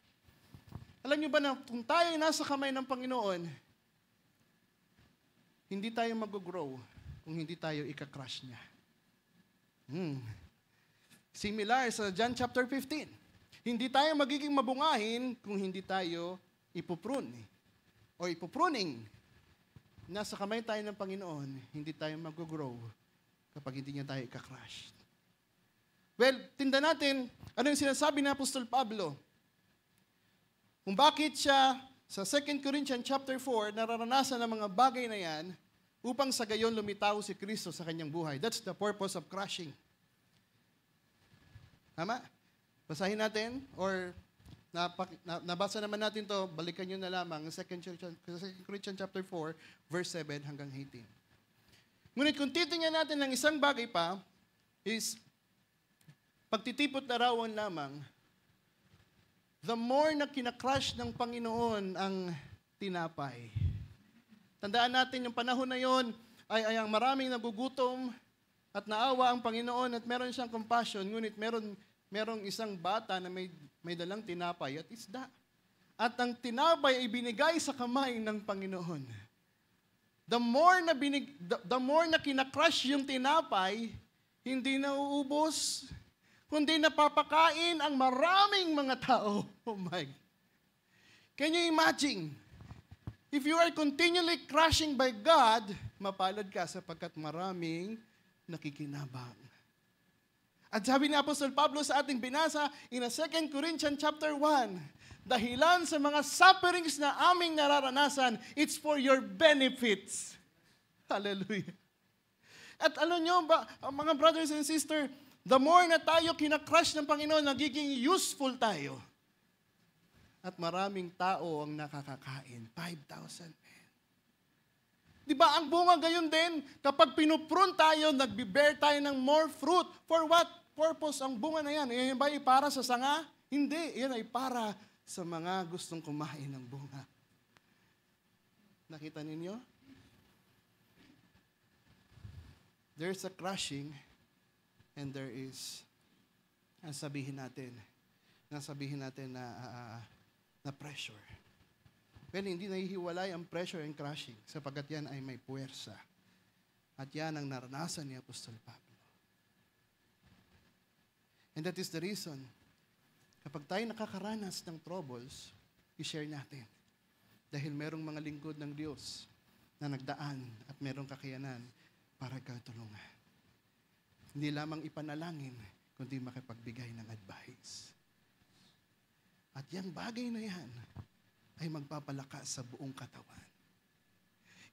Alam niyo ba na kung tayo ay nasa kamay ng Panginoon, hindi tayo mag-grow kung hindi tayo ika-crush niya. Similar sa John chapter 15. Hindi tayo magiging mabungahin kung hindi tayo ipuprune o ipupruning. Nasa kamay tayo ng Panginoon, hindi tayo mag-grow kapag hindi niya tayo ika-crush. Well, tinda natin, ano yung sinasabi ni Apostol Pablo? Kung bakit siya sa 2 Corinthians chapter 4 nararanasan ng mga bagay na yan upang sa gayon lumitaw si Kristo sa kanyang buhay. That's the purpose of crushing. Tama? Basahin natin or nabasa naman natin to, balikan nyo na lamang 2 Corinthians chapter 4, verse 7 hanggang 18. Ngunit kung titingnan natin ng isang bagay pa, is pagtitipot na rawan lamang, the more na kinakrush ng Panginoon ang tinapay. Tandaan natin yung panahon na yon ay ang maraming nagugutom at naawa ang Panginoon at meron siyang compassion, ngunit merong isang bata na may dalang tinapay at isda. At ang tinapay ay binigay sa kamay ng Panginoon. The more na kinakrush yung tinapay, hindi nauubos, kundi napapakain ang maraming mga tao. Oh my. Can you imagine? If you are continually crushing by God, mapalad ka sapagkat maraming nakikinabang. At sabi ni Apostol Pablo sa ating binasa in 2 Corinthians chapter 1, dahilan sa mga sufferings na aming nararanasan, it's for your benefits. Hallelujah. At alam nyo ba, mga brothers and sisters, the more na tayo kinakrush ng Panginoon, nagiging useful tayo. At maraming tao ang nakakakain. 5,000 men. Di ba ang bunga gayon din, kapag pinuprune tayo, nagbe-bear tayo ng more fruit. For what purpose ang bunga na yan? Yan ba ay para sa sanga? Hindi. Yan ay para sa mga gustong kumain ng bunga. Nakita ninyo? There's a crushing and there is, sabihin natin na pressure. Well, hindi nahihiwalay ang pressure and crushing sapagkat yan ay may puwersa. At yan ang naranasan ni Apostol Pablo. And that is the reason, kapag tayo nakakaranas ng troubles, i-share natin. Dahil merong mga lingkod ng Diyos na nagdaan at merong kakayanan para katulungan. Hindi lamang ipanalangin, kundi makipagbigay ng advice. At yung bagay na yan ay magpapalakas sa buong katawan.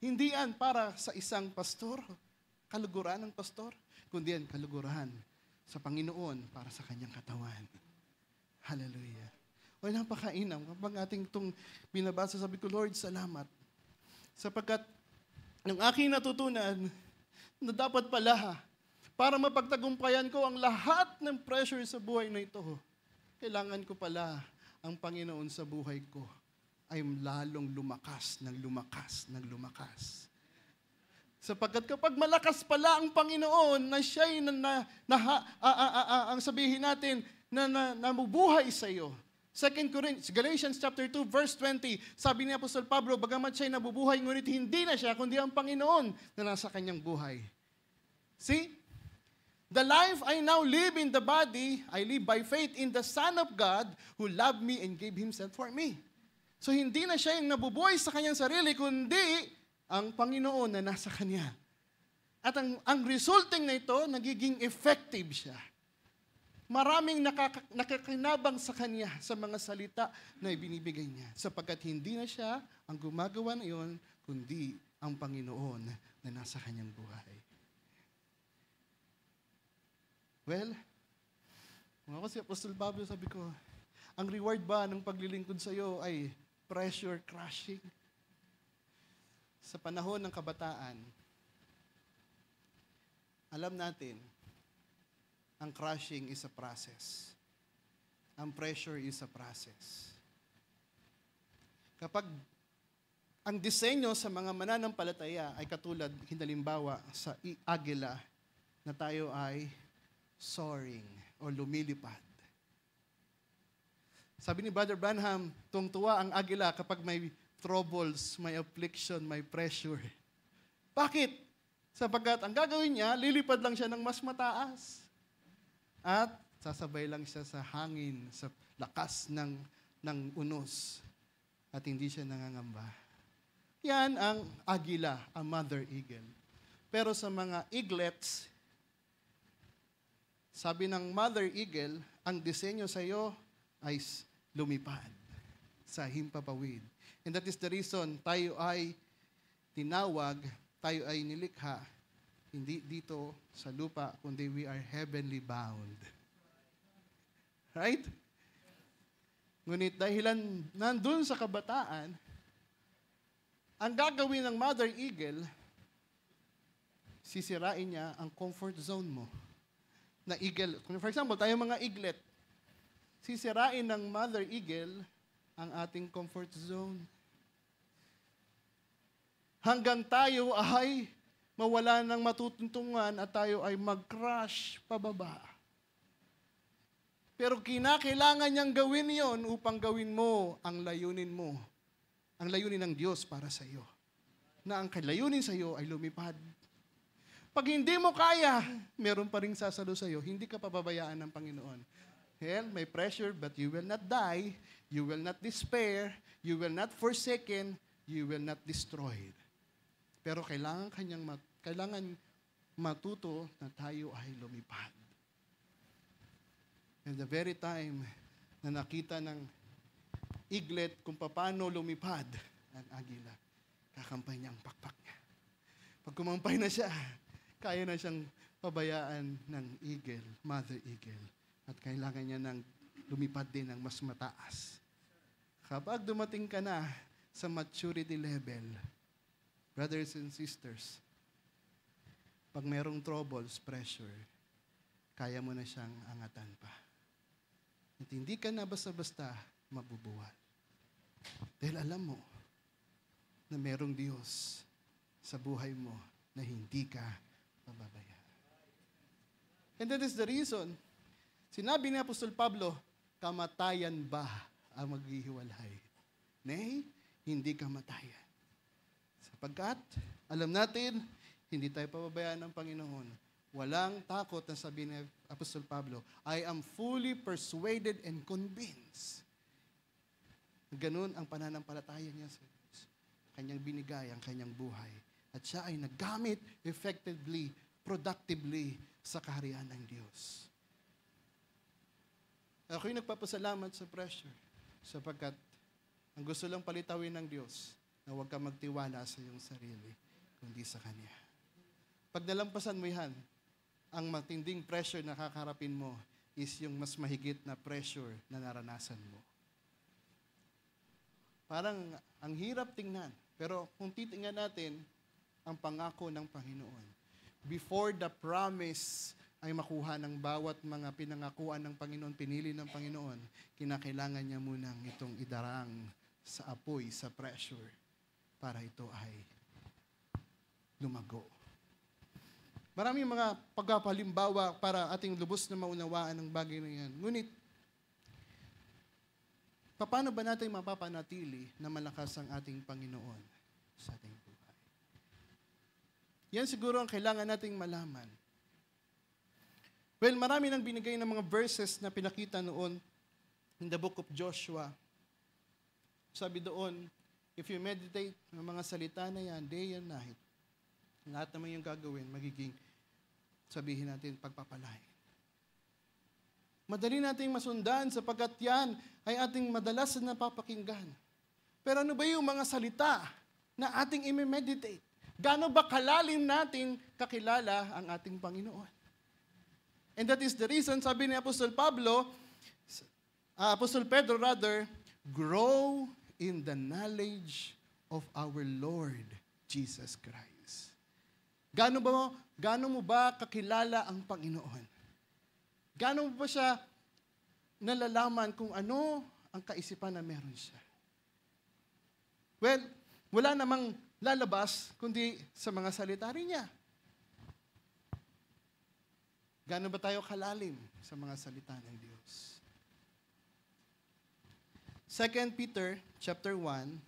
Hindi yan para sa isang pastor, kaluguran ng pastor, kundi yan kaluguran sa Panginoon para sa kanyang katawan. Hallelujah. O napakainam. Kapag ating itong binabasa, sabi ko, Lord, salamat. Sapagkat ng aking natutunan na dapat pala, para mapagtagumpayan ko ang lahat ng pressure sa buhay na ito, kailangan ko pala ang Panginoon sa buhay ko ay lalong lumakas ng lumakas ng lumakas. Sapagkat kapag malakas pala ang Panginoon na siya'y ang sabihin natin na namubuhay sa iyo. Galatians chapter 2 verse 20, sabi ni Apostol Pablo, bagamat siya'y nabubuhay, ngunit hindi na siya, kundi ang Panginoon na nasa kanyang buhay. See? The life I now live in the body, I live by faith in the Son of God who loved me and gave Himself for me. So hindi na siya yung nabubuhay sa kanyang sarili, kundi ang Panginoon na nasa kanya. At ang resulting na ito, nagiging effective siya. Maraming nakakinabang sa kanya sa mga salita na ibinibigay niya. Sapagkat hindi na siya ang gumagawa na iyon, kundi ang Panginoon na nasa kanyang buhay. Well, ako si Apostol Pablo, sabi ko, ang reward ba ng paglilingkod sa iyo ay pressure crushing? Sa panahon ng kabataan, alam natin, ang crushing is a process. Ang pressure is a process. Kapag ang disenyo sa mga mananampalataya ay katulad, halimbawa, sa agila, na tayo ay soaring o lumilipad. Sabi ni Brother Branham, tuwang-tuwa ang agila kapag may troubles, may affliction, may pressure. Bakit? Sapagkat ang gagawin niya, lilipad lang siya ng mas mataas. At sasabay lang siya sa hangin, sa lakas ng unos. At hindi siya nangangamba. Yan ang agila, a mother eagle. Pero sa mga eaglets, sabi ng mother eagle, ang disenyo sa iyo ay lumipad sa himpapawid. And that is the reason tayo ay tinawag, tayo ay nilikha, hindi dito sa lupa, kundi we are heavenly bound. Right? Ngunit dahilan nandun sa kabataan, ang gagawin ng mother eagle, sisirain niya ang comfort zone mo. Na eagle, for example, tayo mga eaglet, sisirain ng mother eagle ang ating comfort zone. Hanggang tayo ay mawala ng matutuntungan at tayo ay mag-crash pababa. Pero kinakailangan niyang gawin yon upang gawin mo ang layunin mo. Ang layunin ng Diyos para sa iyo. Na ang layunin sa iyo ay lumipad. Pag hindi mo kaya, meron pa rin sasalo sa iyo. Hindi ka pababayaan ng Panginoon. Hell, may pressure, but you will not die. You will not despair. You will not forsaken. You will not destroyed. Pero kailangan matuto na tayo ay lumipad. And the very time na nakita ng eaglet kung paano lumipad ang agila, kakampay niya ang pakpak niya. Pag kumampay na siya, kaya na siyang pabayaan ng eagle, mother eagle. At kailangan niya ng lumipad din ng mas mataas. Kapag dumating ka na sa maturity level, brothers and sisters, pag merong troubles, pressure, kaya mo na siyang angatan pa. At hindi ka na basta-basta mabubuhat. Dahil alam mo na merong Diyos sa buhay mo na hindi ka pababayaan. And that is the reason, sinabi ni Apostol Pablo, kamatayan ba ang maghihiwalay? Nay, hindi kamatayan. Sapagkat, alam natin, hindi tayo pababayaan ng Panginoon. Walang takot na sabi ni Apostol Pablo, I am fully persuaded and convinced. Ganun ang pananampalataya niya sa Diyos. Kanyang binigay ang kanyang buhay. At siya ay naggamit effectively, productively sa kaharian ng Diyos. Ako'y nagpapasalamat sa pressure sapagkat ang gusto lang palitawin ng Diyos na huwag ka magtiwala sa iyong sarili, kundi sa Kanya. Pag nalampasan mo yan, ang matinding pressure na kakaharapin mo is yung mas mahigit na pressure na naranasan mo. Parang ang hirap tingnan, pero kung titingnan natin ang pangako ng Panginoon, before the promise ay makuha ng bawat mga pinangakuan ng Panginoon, pinili ng Panginoon, kinakailangan niya munang itong idarang sa apoy, sa pressure, para ito ay lumago. Maraming mga pagpapalimbawa para ating lubos na maunawaan ang bagay na yan. Ngunit, paano ba natin mapapanatili na malakas ang ating Panginoon sa ating buhay? Yan siguro ang kailangan nating malaman. Well, marami nang binigay ng mga verses na pinakita noon in the book of Joshua. Sabi doon, if you meditate ng mga salita na yan, day and night, lahat naman yung gagawin, magiging, sabihin natin, pagpapalain. Madali nating masundan sapagkat yan ay ating madalas na napapakinggan. Pero ano ba yung mga salita na ating i-meditate? Gaano ba kalalim natin kakilala ang ating Panginoon? And that is the reason, sabi ni Apostol Pedro, grow in the knowledge of our Lord Jesus Christ. Gaano mo ba kakilala ang Panginoon? Gaano mo ba siya nalalaman kung ano ang kaisipan na meron siya? Well, wala namang lalabas kundi sa mga salita rin niya. Gaano ba tayo kalalim sa mga salita ng Diyos? 2 Peter chapter 1,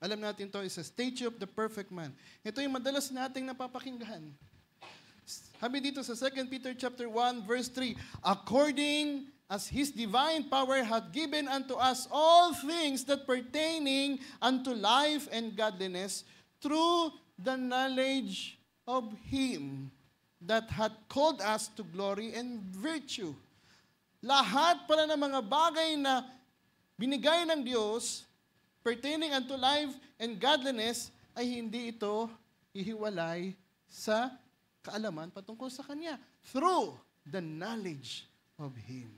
alam natin to is a statue of the perfect man. Ito yung madalas nating napapakinggan. Sabi dito sa 2 Peter chapter 1 verse 3, according as His divine power hath given unto us all things that pertaining unto life and godliness through the knowledge of Him that hath called us to glory and virtue. Lahat pala ng mga bagay na binigay ng Diyos pertaining unto life and godliness ay hindi ito ihiwalay sa kaalaman patungkol sa Kanya through the knowledge of Him.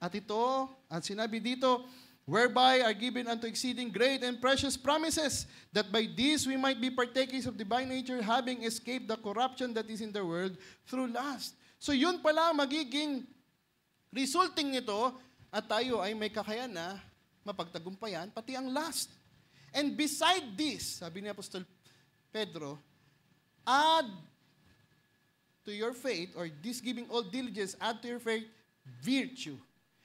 At sinabi dito, whereby are given unto exceeding great and precious promises, that by this we might be partakers of divine nature, having escaped the corruption that is in the world through lust. So yun pala magiging resulting nito, at tayo ay may kakayahan na mapagtagumpayan, pati ang lust. And beside this, sabi ni Apostol Pedro, add to your faith, or this giving all diligence, add to your faith, virtue.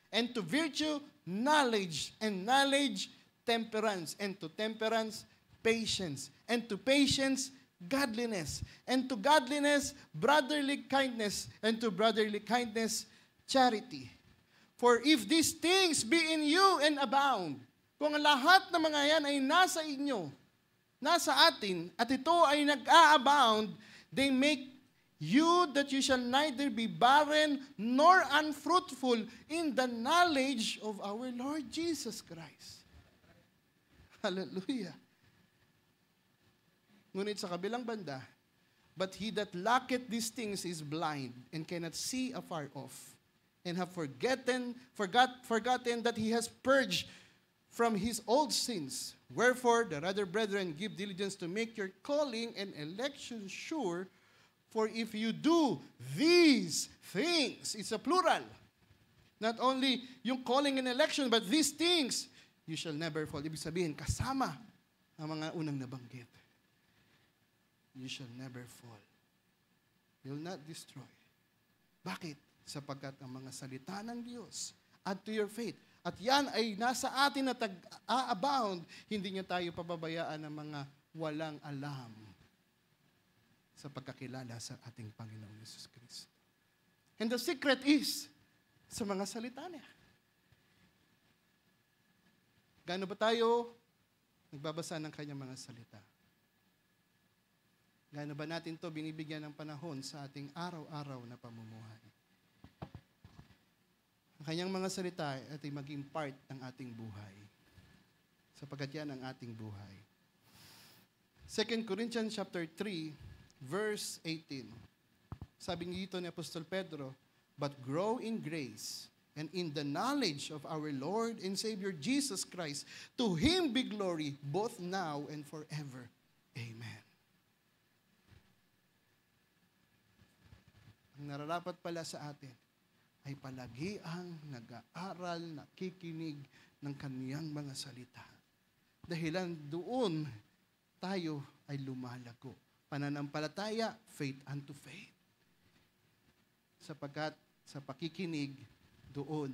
And to virtue, knowledge. And knowledge, temperance. And to temperance, patience. And to patience, godliness. And to godliness, brotherly kindness. And to brotherly kindness, charity. For if these things be in you and abound, kung ang lahat ng mga yan ay nasa inyo, nasa atin, at ito ay nag-a-abound, they make you that you shall neither be barren nor unfruitful in the knowledge of our Lord Jesus Christ. Hallelujah. Ngunit sa kabilang banda, but he that lacketh these things is blind and cannot see afar off, and have forgotten that he has purged from his old sins. Wherefore, the rather, brethren, give diligence to make your calling and election sure. For if you do these things, it's a plural. Not only yung calling and election, but these things, you shall never fall. Ibig sabihin, kasama ang mga unang nabanggit. You shall never fall. You will not destroy. Bakit? Sapagkat ang mga salita ng Diyos, add to your faith. At yan ay nasa atin na tag-a-abound, hindi niya tayo pababayaan ng mga walang alam sa pagkakilala sa ating Panginoong Yesus Cristo. And the secret is sa mga salita niya. Gaano ba tayo nagbabasa ng kanyang mga salita? Gaano ba natin to binibigyan ng panahon sa ating araw-araw na pamumuhay? Ang kanyang mga salita ay maging part ng ating buhay. Sapagkat yan ang ating buhay. 2 Corinthians chapter 3, verse 18. Sabi dito ni Apostol Pedro, but grow in grace and in the knowledge of our Lord and Savior Jesus Christ. To Him be glory both now and forever. Amen. Ang nararapat pala sa atin ay palagi ang nag-aaral, nakikinig ng kaniyang mga salita. Dahilan doon, tayo ay lumalago. Pananampalataya, faith unto faith. Sapagkat sa pakikinig, doon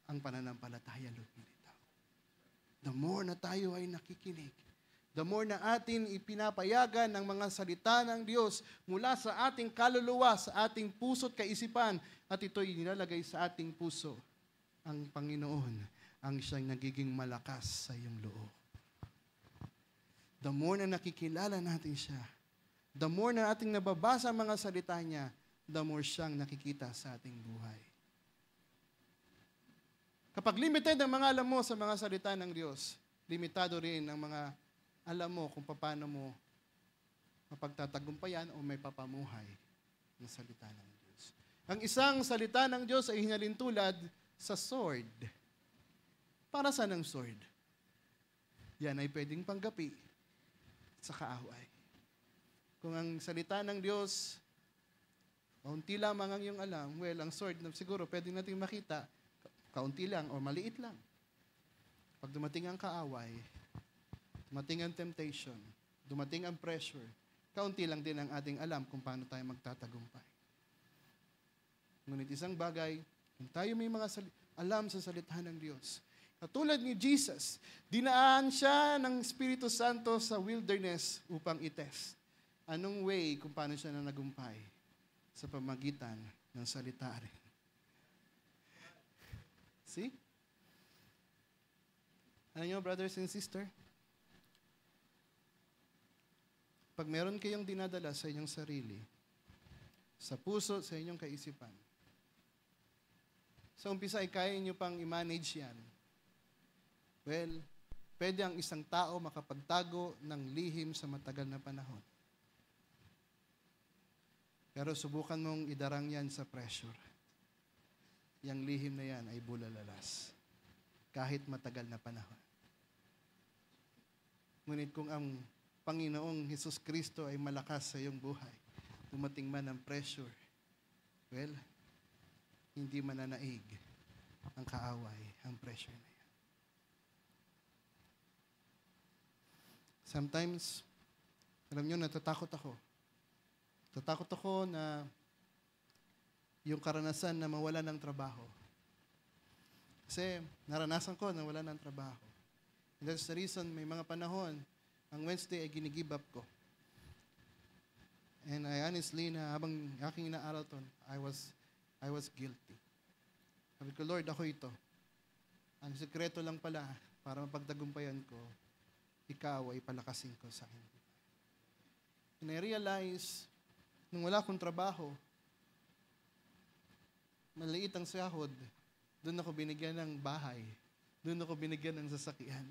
ang pananampalataya lumilitaw. The more na tayo ay nakikinig, the more na atin ipinapayagan ng mga salita ng Diyos mula sa ating kaluluwa, sa ating puso't kaisipan, at ito'y nilalagay sa ating puso, ang Panginoon ang siyang nagiging malakas sa iyong loob. The more na nakikilala natin siya, the more na ating nababasa ang mga salita niya, the more siyang nakikita sa ating buhay. Kapag limited ang mga alam mo sa mga salita ng Diyos, limitado rin ang mga alam mo kung paano mo mapagtatagumpayan o may papamuhay ng salita ng Diyos. Ang isang salita ng Diyos ay hinalintulad sa sword. Para saan ang sword? Yan ay pwedeng panggapi sa kaaway. Kung ang salita ng Diyos, kaunti lamang ang iyong alam, well, ang sword na siguro pwedeng natin makita, kaunti lang o maliit lang. Pag dumating ang kaaway, dumating ang temptation, dumating ang pressure, kaunti lang din ang ating alam kung paano tayo magtatagumpay. Ngunit isang bagay, kung tayo may mga alam sa salita ng Diyos, katulad ni Jesus, dinaan siya ng Espiritu Santo sa wilderness upang itest. Anong way kung paano siya nagumpay? Sa pamagitan ng salita rin. See? Ano nyo, brothers and sisters? Pag meron kayong dinadala sa inyong sarili, sa puso, sa inyong kaisipan, sa umpisa ay kaya nyo pang i-manage yan. Well, pwede ang isang tao makapagtago ng lihim sa matagal na panahon. Pero subukan mong idarang yan sa pressure. yang lihim na yan ay bulalalas. Kahit matagal na panahon. Ngunit kung ang Panginoong Hesus Kristo ay malakas sa iyong buhay, dumating man ang pressure, well, hindi mananaig ang kaaway, ang pressure na yan. Sometimes, alam nyo, natatakot ako. Natatakot ako na yung karanasan na mawala ng trabaho. Kasi naranasan ko na wala ng trabaho. And that's the reason may mga panahon, ang Wednesday ay ginigive up ko. And I honestly, na habang aking inaaral to, I was guilty. Sabi ko, Lord, ako ito. Ang sekreto lang pala, para mapagtagumpayan ko, ikaw ay palakasin ko sa akin. And I realize, nung wala akong trabaho, maliit ang sahod, doon ako binigyan ng bahay. Doon ako binigyan ng sasakyan.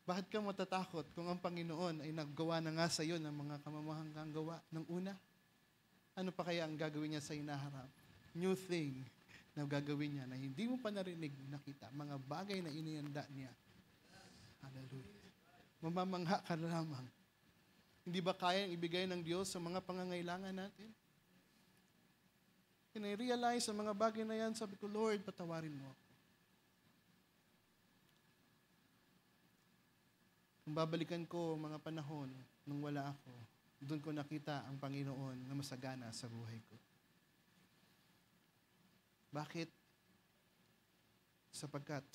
Bakit ka matatakot kung ang Panginoon ay naggawa na nga sa iyo ng mga kamamahanggang gawa ng una? Ano pa kaya ang gagawin niya sa inaharap? New thing na gagawin niya na hindi mo pa narinig, nakita. Mga bagay na inihanda niya. Hallelujah. Mamamangha ka lamang. Hindi ba kayang ibigay ng Diyos sa mga pangangailangan natin? And I realize sa mga bagay na yan, sabi ko, Lord, patawarin mo ako. Kung babalikan ko mga panahon nung wala ako, doon ko nakita ang Panginoon na masagana sa buhay ko. Bakit? Sapagkat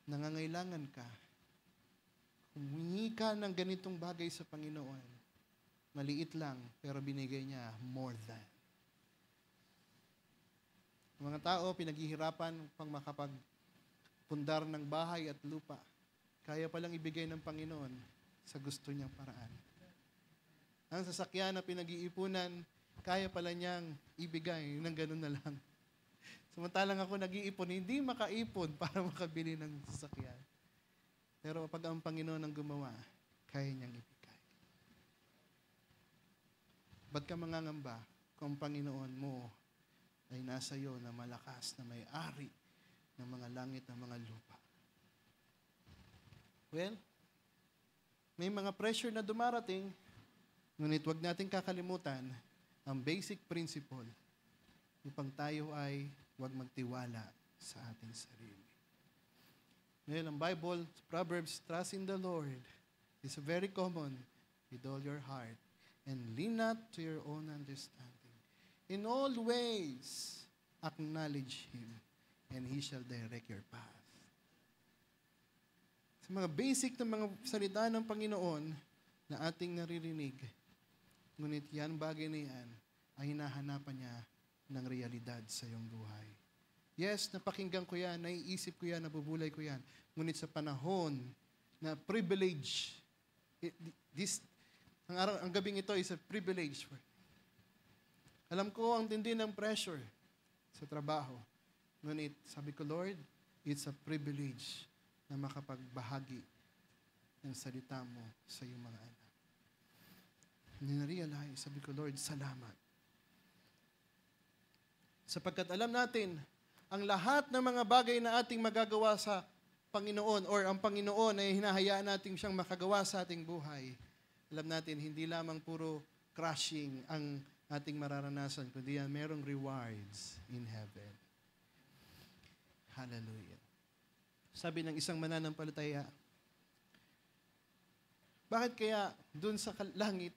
nangangailangan ka, humingi ka ng ganitong bagay sa Panginoon, maliit lang, pero binigay niya more than. Mga tao, pinaghihirapan pang makapagpundar ng bahay at lupa. Kaya palang ibigay ng Panginoon sa gusto niyang paraan. Ang sasakyan na pinag-iipunan, kaya pala niyang ibigay ng ganun na lang. Samantalang ako nag-iipon, hindi makaipon para makabili ng sasakyan. Pero pag ang Panginoon ang gumawa, kaya niyang ibigay. Ba't ka mangangamba kung ang Panginoon mo ay nasa iyo na malakas, na may-ari ng mga langit, ng mga lupa? Well, may mga pressure na dumarating, ngunit huwag natin kakalimutan ang basic principle upang tayo ay huwag magtiwala sa ating sarili. Well, ang Bible, Proverbs, trust in the Lord is very common with all your heart and lean not to your own understanding. In all ways, acknowledge Him, and He shall direct your path. Sa mga basic na mga salita ng Panginoon na ating naririnig, ngunit yan, bagay na yan, ay hinahanapan niya ng realidad sa iyong buhay. Yes, napakinggan ko yan, naiisip ko yan, nabubulay ko yan. Ngunit sa panahon na privilege, ang gabing ito is a privilege. Alam ko ang tindi ng pressure sa trabaho. Ngunit sabi ko, Lord, it's a privilege na makapagbahagi ng salita mo sa iyong mga anak. Hindi na-realize, sabi ko, Lord, salamat. Sapagkat alam natin, ang lahat ng mga bagay na ating magagawa sa Panginoon or ang Panginoon ay hinahayaan natin siyang makagawa sa ating buhay. Alam natin, hindi lamang puro crushing ang ating mararanasan, kundi yan, merong rewards in heaven. Hallelujah. Sabi ng isang mananampalataya, bakit kaya dun sa langit,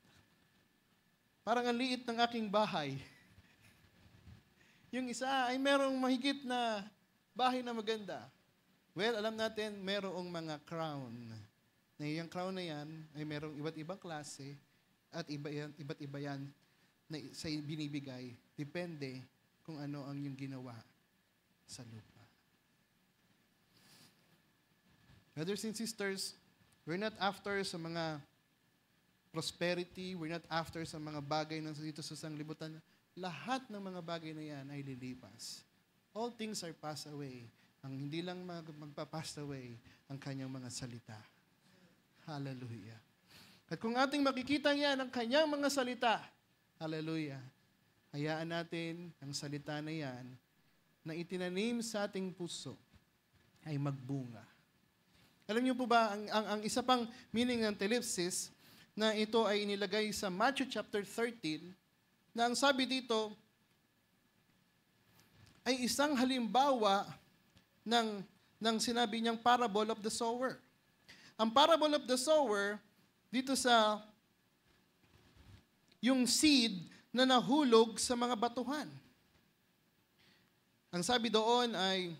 parang ang liit ng aking bahay? Yung isa ay merong mahigit na bahay na maganda. Well, alam natin, merong mga crown. Na yung crown na yan ay merong iba't ibang klase at iba't iba yan na sa binibigay. Depende kung ano ang yung ginawa sa lupa. Brothers and sisters, we're not after sa mga prosperity, we're not after sa mga bagay na dito sa sanglibutan. Lahat ng mga bagay na yan ay lilipas. All things are passed away. Ang hindi lang magpa-pass away ang kanyang mga salita. Hallelujah. At kung ating makikita yan ang kanyang mga salita, hallelujah, Hayaan natin ang salita na yan na itinanim sa ating puso ay magbunga. Alam niyo po ba, ang isa pang meaning ng telepsis na ito ay inilagay sa Matthew chapter 13, na ang sabi dito ay isang halimbawa ng sinabi niyang parable of the sower. Ang parable of the sower, dito sa yung seed na nahulog sa mga batuhan. Ang sabi doon ay,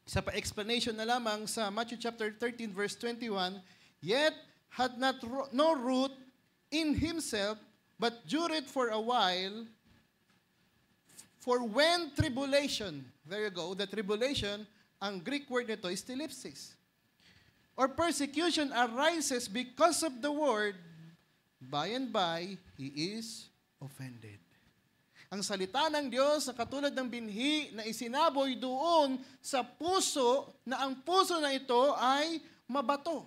sa pa-explanation na lamang sa Matthew chapter 13 verse 21, yet had not no root in himself, but dureth for a while, for when tribulation, there you go, the tribulation, ang Greek word nito is telipsis, or persecution arises because of the word, by and by, he is offended. Ang salita ng Diyos na katulad ng binhi na isinaboy doon sa puso, na ang puso na ito ay mabato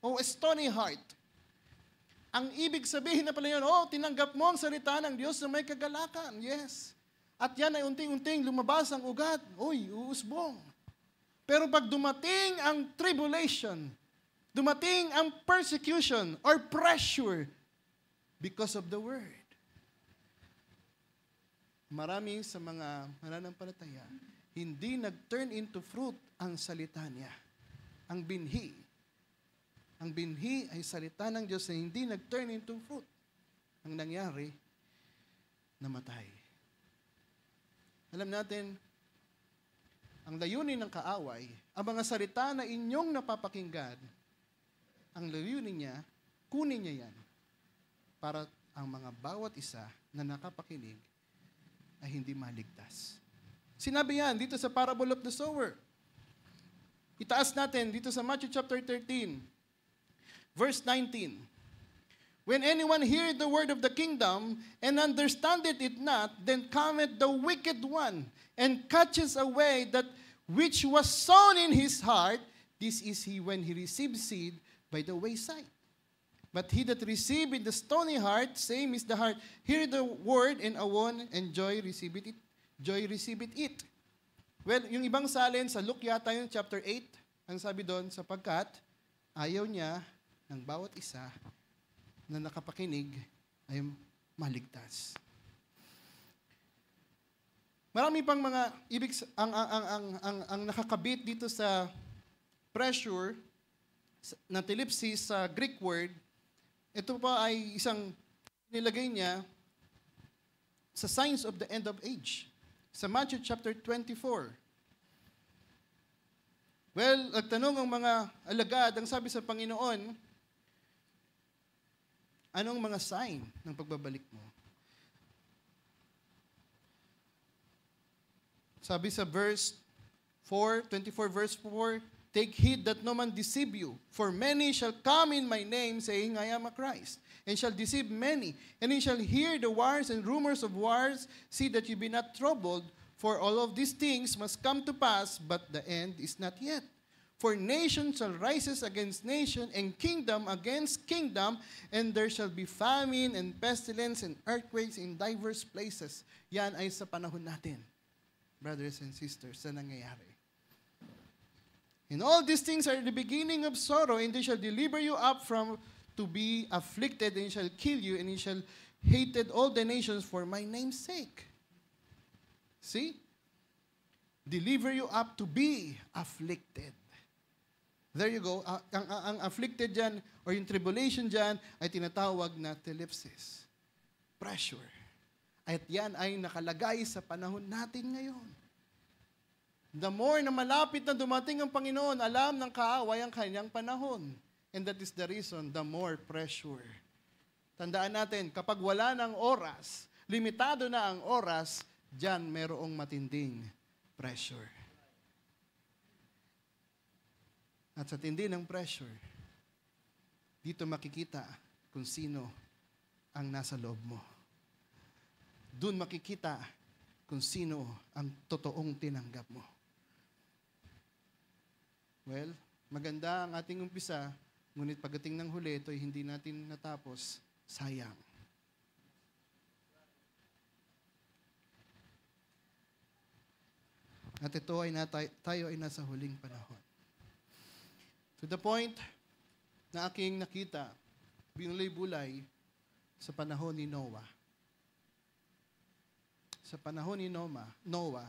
o stony heart. Ang ibig sabihin na pala yun, tinanggap mo ang salita ng Diyos na may kagalakan. Yes. At yan ay unting-unting lumabas ang ugat. Uusbong. Pero pag dumating ang tribulation, dumating ang persecution or pressure because of the word, marami sa mga mananampalataya, hindi nag-turn into fruit ang salita niya. Ang binhi. Ang binhi ay salita ng Diyos na hindi nag-turn into fruit. Ang nangyari, namatay. Alam natin, ang layunin ng kaaway, ang mga salita na inyong napapakinggan, ang layunin niya, kunin niya yan para ang mga bawat isa na nakapakinig ay hindi maligtas. Sinabi yan dito sa parable of the sower. Itaas natin dito sa Matthew chapter 13, verse 19. When anyone hear the word of the kingdom and understandeth it not, then cometh the wicked one and catches away that which was sown in his heart. This is he when he received seed by the wayside. But he that receive in the stony heart, same is the heart, hear the word and awon, and joy receive it. Joy receive it. Well, yung ibang salin sa Luke yata yung chapter 8, ang sabi doon, sapagkat ayaw niya ng bawat isa na nakapakinig ay maligtas. Marami pang mga ang nakakabit dito sa pressure na telipsis sa Greek word. Ito pa ay isang nilagay niya sa signs of the end of age. Sa Matthew chapter 24. Well, nagtanong ang mga alagad, ang sabi sa Panginoon, anong mga sign ng pagbabalik mo? Sabi sa verse 4, 24 verse 4, take heed that no man deceive you, for many shall come in my name, saying, I am a Christ, and shall deceive many. And ye shall hear the wars and rumors of wars. See that ye be not troubled, for all of these things must come to pass, but the end is not yet. For nation shall rise against nation, and kingdom against kingdom, and there shall be famine and pestilence and earthquakes in diverse places. Yan ay sa panahon natin, brothers and sisters, na nangyayari. And all these things are the beginning of sorrow, and they shall deliver you up from to be afflicted, and shall kill you, and ye shall hated all the nations for my name's sake. See? Deliver you up to be afflicted. There you go. Ang afflicted dyan, or yung tribulation dyan, ay tinatawag na telipsis. Pressure. At yan ay nakalagay sa panahon natin ngayon. The more na malapit na dumating ang Panginoon, alam ng kaaway ang kanyang panahon. And that is the reason, the more pressure. Tandaan natin, kapag wala ng oras, limitado na ang oras, diyan merong matinding pressure. At sa tindi ng pressure, dito makikita kung sino ang nasa loob mo. Doon makikita kung sino ang totoong tinanggap mo. Well, maganda ang ating umpisa, ngunit pagdating ng huli, ito ay hindi natin natapos, sayang. At ito ay tayo ay nasa huling panahon. To the point na aking nakita, binulay-bulay sa panahon ni Noah. Sa panahon ni Noah,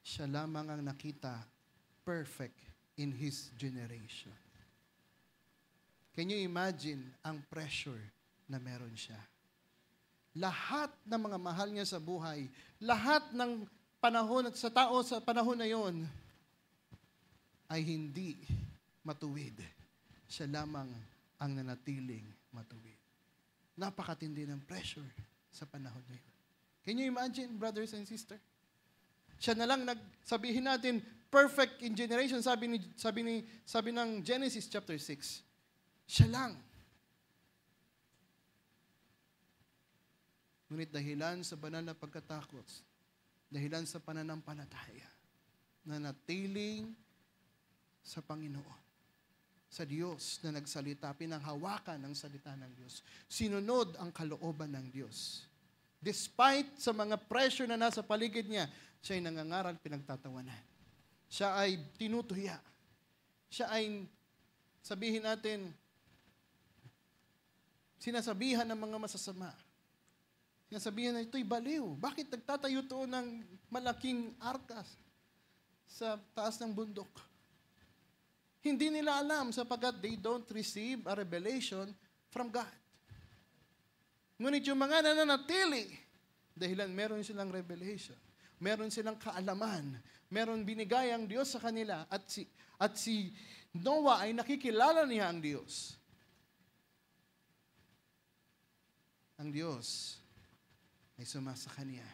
siya lamang ang nakita perfect in his generation. Can you imagine ang pressure na meron siya? Lahat ng mga mahal niya sa buhay, lahat ng panahon at sa tao sa panahon na yon ay hindi matuwid. Siya lamang ang nanatiling matuwid. Napakatindi ng pressure sa panahon na yun. Can you imagine, brothers and sisters? Siya na lang nagsabihin natin, perfect in generation, sabi ng Genesis chapter 6. Siya lang. Ngunit dahilan sa banal na pagkatakot, dahilan sa pananampalataya, na natiling sa Panginoon, sa Diyos na nagsalita, pinanghawakan ang salita ng Diyos, sinunod ang kalooban ng Diyos. Despite sa mga pressure na nasa paligid niya, siya ay nangangaral, pinagtatawanan. Siya ay tinutuya. Siya ay, sabihin natin, sinasabihan ng mga masasama. Sinasabihan na ito'y baliw. Bakit nagtatayo to ng malaking arkas sa taas ng bundok? Hindi nila alam sapagkat they don't receive a revelation from God. Ngunit yung mga nananatili, dahilan meron silang revelation, meron silang kaalaman, meron binigay ang Diyos sa kanila, at si Noah ay nakikilala niya ang Diyos. Ang Diyos ay sumasa kanya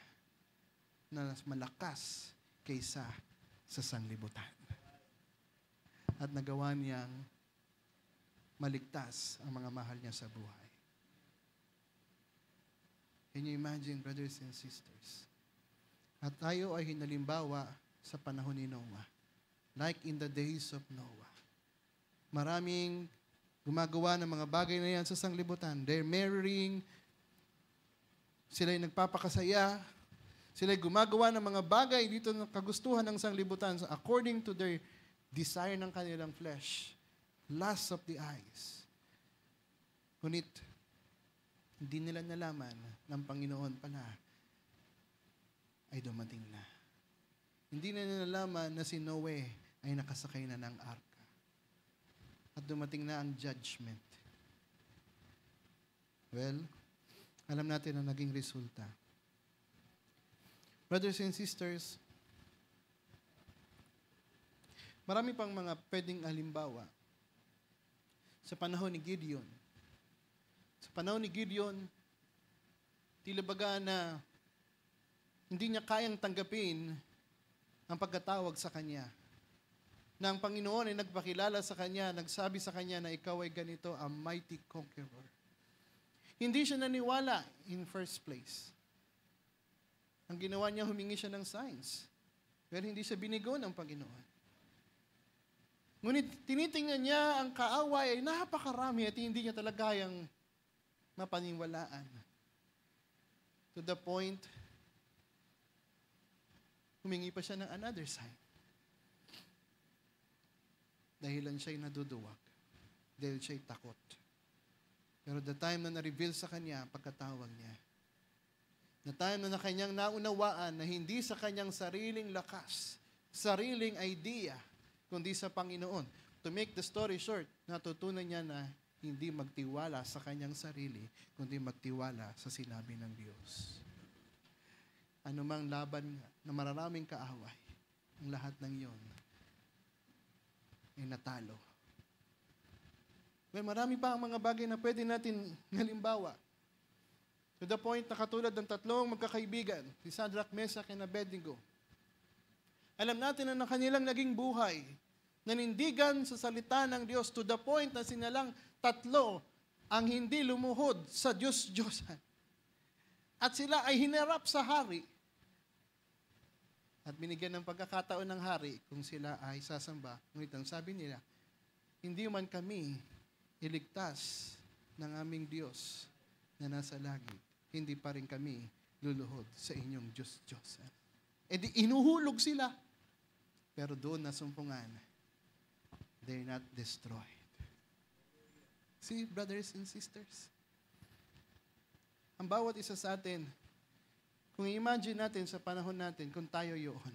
na mas malakas kaysa sa sanglibutan. At nagawa niyang maligtas ang mga mahal niya sa buhay. Can you imagine, brothers and sisters? At tayo ay hinalimbawa sa panahon ni Noah. Like in the days of Noah. Maraming gumagawa ng mga bagay na yan sa sanglibutan. They're marrying, sila'y nagpapakasaya, sila'y gumagawa ng mga bagay dito ng kagustuhan ng sanglibutan according to their desire ng kanilang flesh. Lust of the eyes. Ngunit, hindi nila nalaman ng Panginoon pala ay dumating na. Hindi na nalaman na si Noe ay nakasakay na ng arka. At dumating na ang judgment. Well, alam natin ang naging resulta. Brothers and sisters, marami pang mga pwedeng halimbawa. Sa panahon ni Gideon. Sa panahon ni Gideon, tila baga na hindi niya kayang tanggapin ang pagkatawag sa kanya. Na ang Panginoon ay nagpakilala sa kanya, nagsabi sa kanya na ikaw ay ganito, a mighty conqueror. Hindi siya naniwala in first place. Ang ginawa niya, humingi siya ng signs. Pero hindi siya binigo ng Panginoon. Ngunit tinitingnan niya ang kaaway ay napakarami at hindi niya talaga kayang mapaniwalaan. To the point, humingi pa siya ng another sign. Dahilan siya'y naduduwag. Dahil siya'y takot. Pero the time na na-reveal sa kanya, pagkatawag niya, the time na kanyang naunawaan na hindi sa kanyang sariling lakas, sariling idea, kundi sa Panginoon. To make the story short, natutunan niya na hindi magtiwala sa kanyang sarili, kundi magtiwala sa sinabi ng Diyos. Anumang laban na mararaming kaaway, ang lahat ng iyon ay natalo. Well, marami pa ang mga bagay na pwede natin halimbawa. To the point na katulad ng tatlong magkakaibigan, si Shadrach, Meshach, and Abednego. Alam natin na kanilang naging buhay, nanindigan sa salita ng Diyos to the point na sinalang tatlo ang hindi lumuhod sa Diyos-Diyosan. At sila ay hinarap sa hari. At binigyan ng pagkakataon ng hari kung sila ay sasamba. Ngunit ang sabi nila, hindi man kami iligtas ng aming Diyos na nasa langit. Hindi pa rin kami luluhod sa inyong Diyos-Diyosan. E di inuhulog sila. Pero doon nasumpungan, they're not destroyed. See, brothers and sisters, ang bawat isa sa atin, kung i-imagine natin sa panahon natin, kung tayo yun,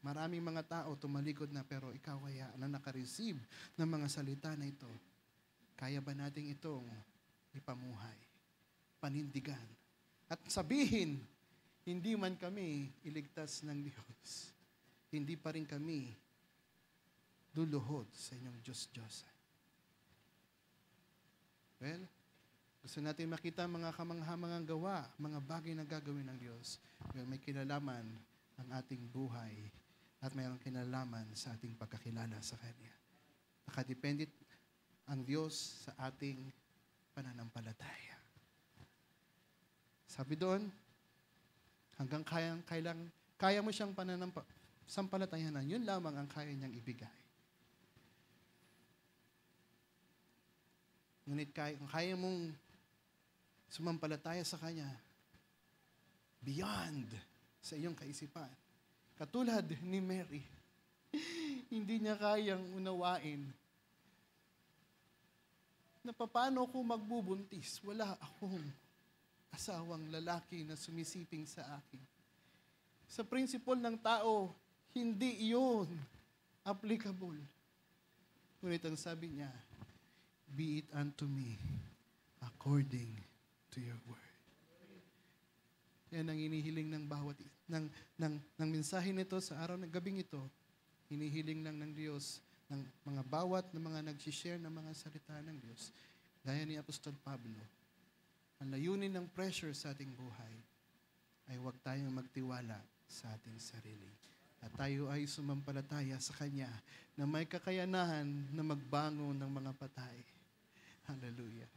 maraming mga tao tumalikod na, pero ikaw kaya na naka-receive ng mga salita na ito, kaya ba natin itong ipamuhay, panindigan, at sabihin, hindi man kami iligtas ng Diyos, hindi pa rin kami luluhod sa inyong Diyos-Diyosan. Well, gusto natin makita mga kamangha-mangang gawa, mga bagay na gagawin ng Diyos. Well, may kinalaman ang ating buhay at mayroong kinalaman sa ating pagkakilala sa Kanya. Nakadepende ang Diyos sa ating pananampalataya. Sabi doon, hanggang kaya mo siyang sampalatayanan, yun lamang ang kaya niyang ibigay. Ngunit kung kaya mong sumampalataya sa Kanya, beyond sa iyong kaisipan. Katulad ni Mary, hindi niya kayang unawain na paano ako magbubuntis. Wala akong asawang lalaki na sumisiping sa akin. Sa principle ng tao, hindi iyon applicable. Ngunit ang sabi niya, be it unto me according to your word. Yan ang inihiling ng bawat ng mensahe nito sa araw ng gabing ito. Hinihiling lang ng Diyos ng mga bawat na mga nag-share ng mga salita ng Diyos. Gaya ni Apostol Pablo, ang layunin ng pressure sa ating buhay ay huwag tayong magtiwala sa ating sarili. At tayo ay sumampalataya sa Kanya na may kakayanahan na magbangon ng mga patay. Hallelujah.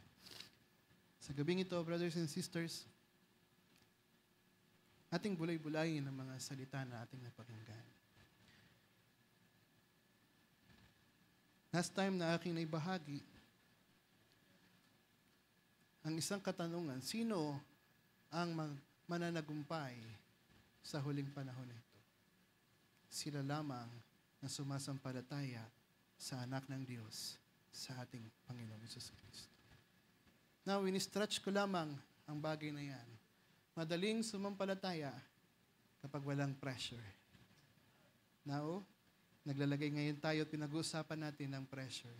Sa gabing ito, brothers and sisters, ating bulay-bulayin ang mga salita na ating napakinggan. Last time na aking naibahagi, ang isang katanungan, sino ang mananagumpay sa huling panahon nito? Sila lamang na sumasampalataya sa anak ng Diyos, sa ating Panginoong Hesus Kristo. Now, in-stretch ko lamang ang bagay na yan. Madaling sumampalataya kapag walang pressure. Now, naglalagay ngayon tayo at pinag-uusapan natin ang pressure.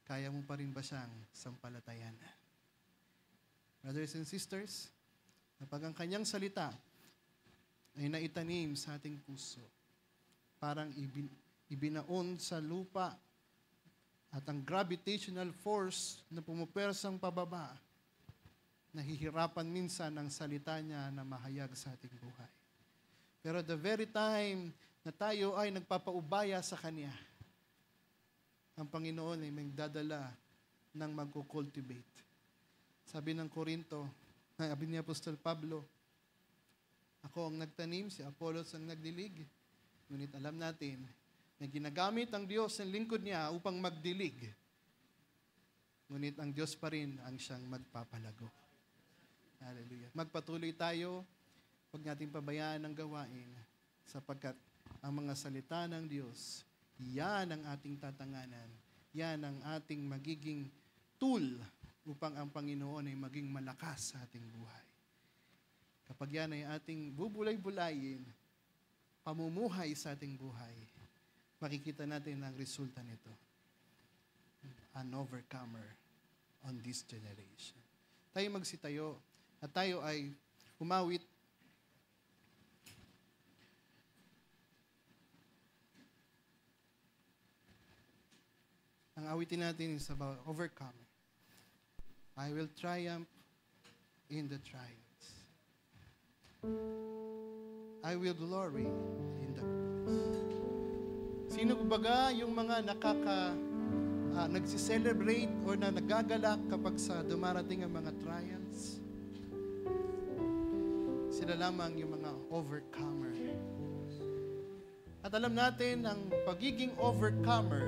Kaya mo pa rin ba siyang sampalatayan? Brothers and sisters, kapag ang kanyang salita ay naitanim sa ating puso, parang ibinaon sa lupa at ang gravitational force na pumupersang pababa, nahihirapan minsan ang salita niya na mahayag sa ating buhay. Pero the very time na tayo ay nagpapaubaya sa Kanya, ang Panginoon ay magdadala ng magkukultivate. Sabi ng Korinto, sabi ni Apostol Pablo, ako ang nagtanim, si Apollos ang nagdilig. Ngunit alam natin na ginagamit ang Diyos ang lingkod niya upang magdilig. Ngunit ang Diyos pa rin ang siyang magpapalago. Hallelujah. Magpatuloy tayo, huwag natin pabayaan ang gawain, sapagkat ang mga salita ng Diyos, yan ang ating tatanganan. Yan ang ating magiging tool upang ang Panginoon ay maging malakas sa ating buhay. Kapag yan ay ating bubulay-bulayin, pamumuhay sa ating buhay, makikita natin ang resulta nito. An overcomer on this generation. Tayo magsitayo at tayo ay umawit. Ang awitin natin is about overcomer. I will triumph in the trials. I will glory in the cross. Sino baga yung mga nagsi-celebrate or na nagagalak kapag sa dumarating ang mga trials? Sila lamang yung mga overcomer. At alam natin, ang pagiging overcomer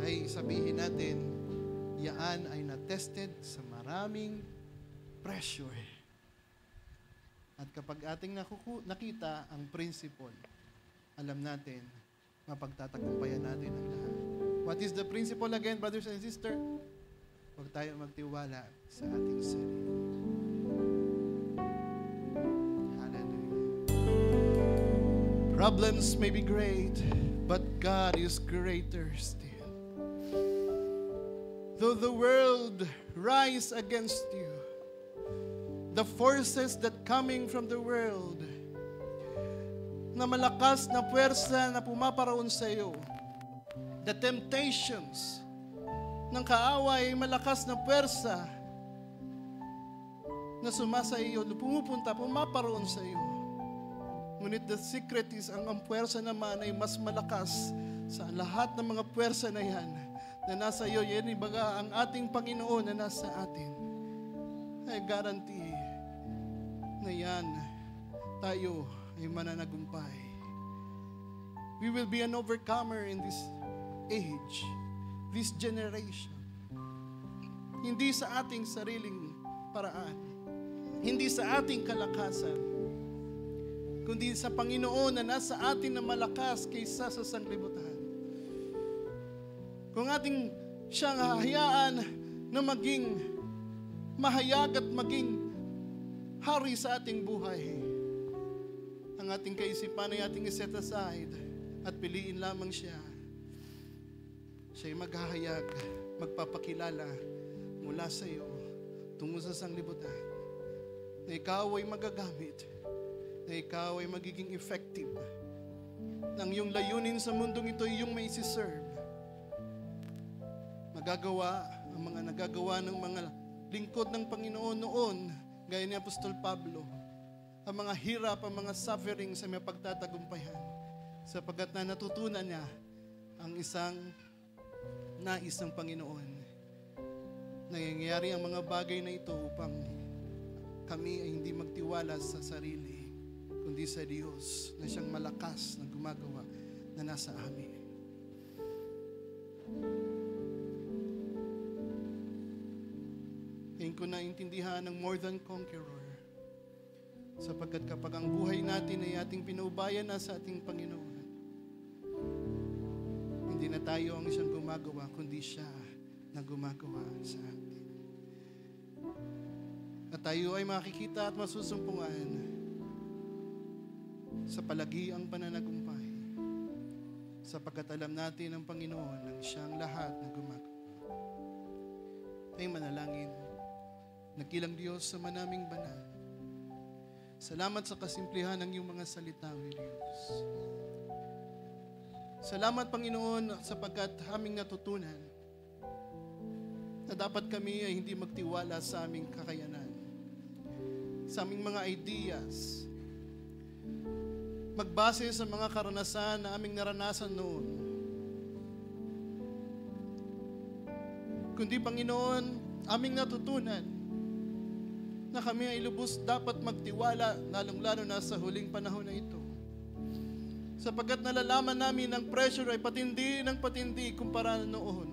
ay sabihin natin, yaan ay na-tested sa maraming pressure. At kapag ating nakita ang principle, alam natin, mapagtatagumpayan natin ang lahat. What is the principle again, brothers and sisters? Huwag tayo magtiwala sa ating sarili. Hallelujah. Problems may be great, but God is greater still. Though the world rise against you, the forces that coming from the world, na malakas na puwersa na pumaparaon sa iyo, the temptations ng kaaway, malakas na puwersa na sumasa iyo, pumupunta, pumaparoon sa iyo. Ngunit the secret is, ang puwersa naman ay mas malakas sa lahat ng mga puwersa na yan na nasa iyo. Yan ibaga ang ating Panginoon na nasa atin. I guarantee na yan, tayo ay mananagumpay. We will be an overcomer in this age, this generation. Hindi sa ating sariling paraan, hindi sa ating kalakasan, kundi sa Panginoon na nasa atin na malakas kaysa sa sanglibutan. Kung ating siyang hahayaan na maging mahayag at maging hari sa ating buhay, ang ating kaisipan ay ating iset aside at piliin lamang siya. Siya'y maghahayag, magpapakilala mula sa iyo tungo sa sanglibutan na ikaw ay magagamit, na ikaw ay magiging effective, nang iyong layunin sa mundong ito ay iyong may isi-serve. Magagawa ang mga nagagawa ng mga lingkod ng Panginoon noon, gaya ni Apostol Pablo, ang mga hirap, ang mga suffering sa may pagtatagumpayan, sapagkat na natutunan niya ang isang nais ng Panginoon. Nangyayari ang mga bagay na ito upang kami ay hindi magtiwala sa sarili, kundi sa Diyos na siyang malakas na gumagawa na nasa amin. Ngayon ko naintindihan ng more than conqueror, sapagkat kapag ang buhay natin ay ating pinuubayan na sa ating Panginoon, hindi na tayo ang siyang gumagawa, kundi siya na gumagawa sa atin. At tayo ay makikita at masusumpungan sa palagiang pananagumpay, sapagkat alam natin ang Panginoon ang siyang lahat na gumagawa. Tayo manalangin. Nagkilang Diyos sa manaming banal, salamat sa kasimplihan ng iyong mga salita, O Diyos. Salamat, Panginoon, sapagkat aming natutunan na dapat kami ay hindi magtiwala sa aming kakayanan, sa aming mga ideas, magbase sa mga karanasan na aming naranasan noon. Kundi, Panginoon, aming natutunan na kami ay lubos dapat magtiwala, lalong-lalo na sa huling panahon na ito. Sapagkat nalalaman namin ang pressure ay patindi ng patindi kumpara noon.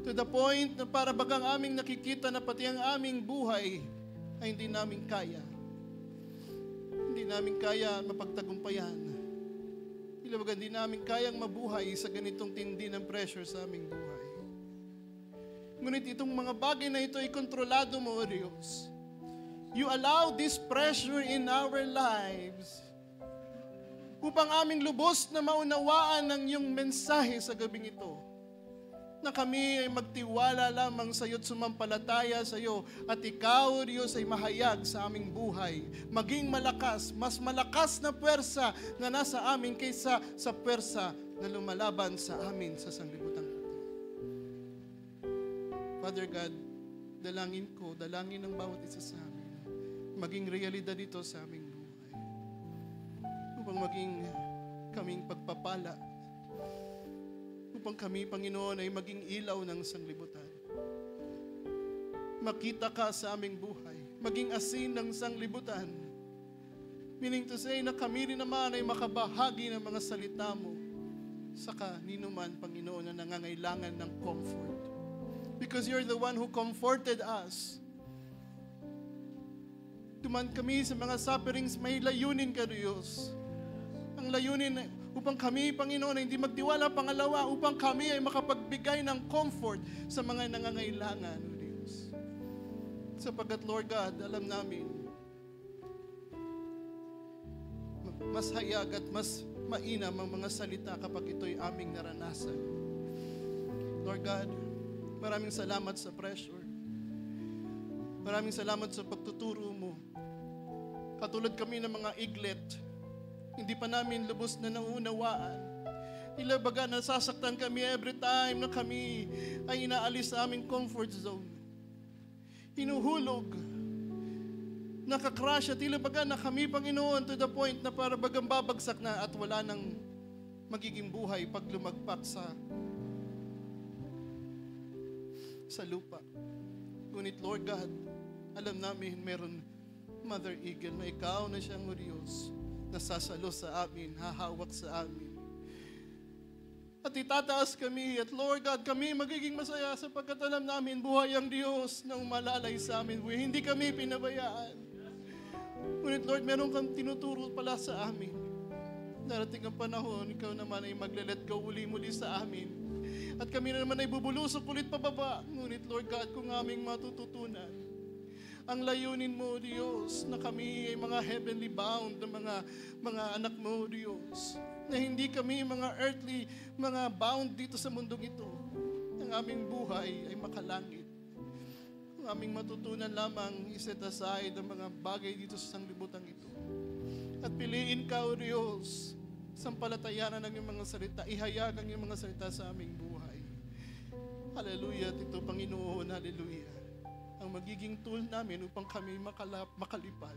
To the point na para bagang aming nakikita na pati ang aming buhay ay hindi namin kaya. Hindi namin kaya mapagtagumpayan. Hindi namin kayang mabuhay sa ganitong tindi ng pressure sa aming buhay. Ngunit itong mga bagay na ito ay kontrolado mo, O Diyos. You allow this pressure in our lives upang aming lubos na maunawaan ang iyong mensahe sa gabing ito. Na kami ay magtiwala lamang sa iyo at sumampalataya sa iyo at ikaw, O Diyos, ay mahayag sa aming buhay. Maging malakas, mas malakas na puwersa na nasa amin kaysa sa puwersa na lumalaban sa amin sa sanglibutan. Father God, dalangin ng bawat isa sa amin, maging realidad ito sa aming buhay. Upang maging kaming pagpapala. Upang kami, Panginoon, ay maging ilaw ng sanglibutan. Makita ka sa aming buhay. Maging asin ng sanglibutan. Meaning to say na kami rin naman ay makabahagi ng mga salita mo sa kanino man, Panginoon, na nangangailangan ng comfort. Because you're the one who comforted us Duman kami sa mga sufferings, may layunin ka, Diyos. Ang layunin upang kami, Panginoon, ay hindi magtiwala pangalawa, upang kami ay makapagbigay ng comfort sa mga nangangailangan, O Diyos. Sapagkat, Lord God, alam namin, mas hayag at mas mainam ang mga salita kapag ito'y aming naranasan. Lord God, maraming salamat sa pressure. Maraming salamat sa pagtuturo mo. Katulad kami ng mga iglet, hindi pa namin lubos na nauunawaan. Ilabaga, nasasaktan kami every time na kami ay inaalis sa aming comfort zone. Hinuhulog, nakakrash at ilabaga na kami, Panginoon, to the point na para bagang babagsak na at wala nang magiging buhay pag lumagpak sa lupa. Ngunit, Lord God, alam namin meron Mother Eagle na ikaw na siyang o Diyos, nasasalo sa amin, hahawak sa amin. At itataas kami, at Lord God, kami magiging masaya sapagkat alam namin buhay ang Diyos na umalalay sa amin. Hindi kami pinabayaan. Ngunit Lord, meron kang tinuturo pala sa amin. Darating ang panahon, ikaw naman ay magle-let go uli-muli sa amin. At kami na naman ay bubulusok ulit pababa. Ngunit Lord God, kung aming matututunan, ang layunin mo, Diyos, na kami ay mga heavenly bound na mga anak mo, Diyos. Na hindi kami mga earthly, mga bound dito sa mundong ito. Ang aming buhay ay makalangit. Ang aming matutunan lamang iset aside ang mga bagay dito sa sanglibutan ito. At piliin ka, O Diyos, sampalatayanan ng iyong mga salita, ihayag ang iyong mga salita sa aming buhay. Hallelujah, at ito, Panginoon, hallelujah. Ang magiging tool namin upang kami makalipad,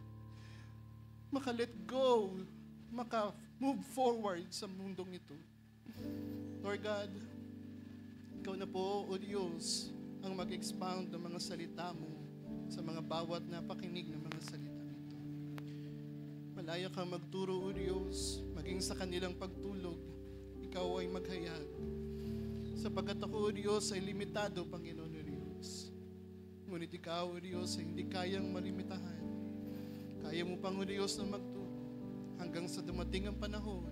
makalet go, maka-move forward sa mundong ito. Lord God, ikaw na po, O Diyos, ang mag-expound ng mga salita mo sa mga bawat napakinig ng mga salita nito. Malaya kang magturo, O Diyos, maging sa kanilang pagtulog, ikaw ay maghayag. Sapagkat ako, O Diyos, ay limitado, Panginoon, O Diyos. Ngunit ikaw, O Diyos, ay hindi kayang malimitahan. Kaya mo pang, O Diyos, na magturo hanggang sa dumating ang panahon,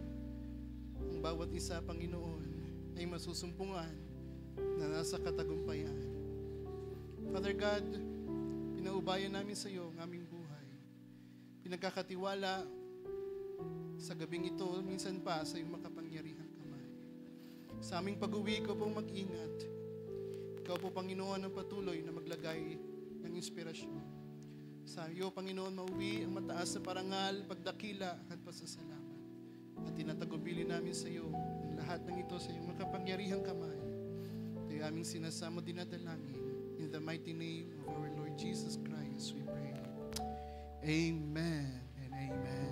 ang bawat isa, Panginoon, ay masusumpungan na nasa katagumpayan. Father God, pinaubayan namin sa iyo ang aming buhay. Pinagkakatiwala sa gabing ito, minsan pa sa iyong makapangyarihang kamay. Sa aming pag-uwi ko pong mag-ingat. Ikaw po, Panginoon, ang patuloy na maglagay ng inspirasyon. Sa iyo, Panginoon, mauwi ang mataas na parangal, pagdakila at pasasalamat. At tinatagubili namin sa iyo ang lahat ng ito sa iyong makapangyarihang kamay. Ito yung aming sinasamo dinadalangin. In the mighty name of our Lord Jesus Christ, we pray. Amen and amen.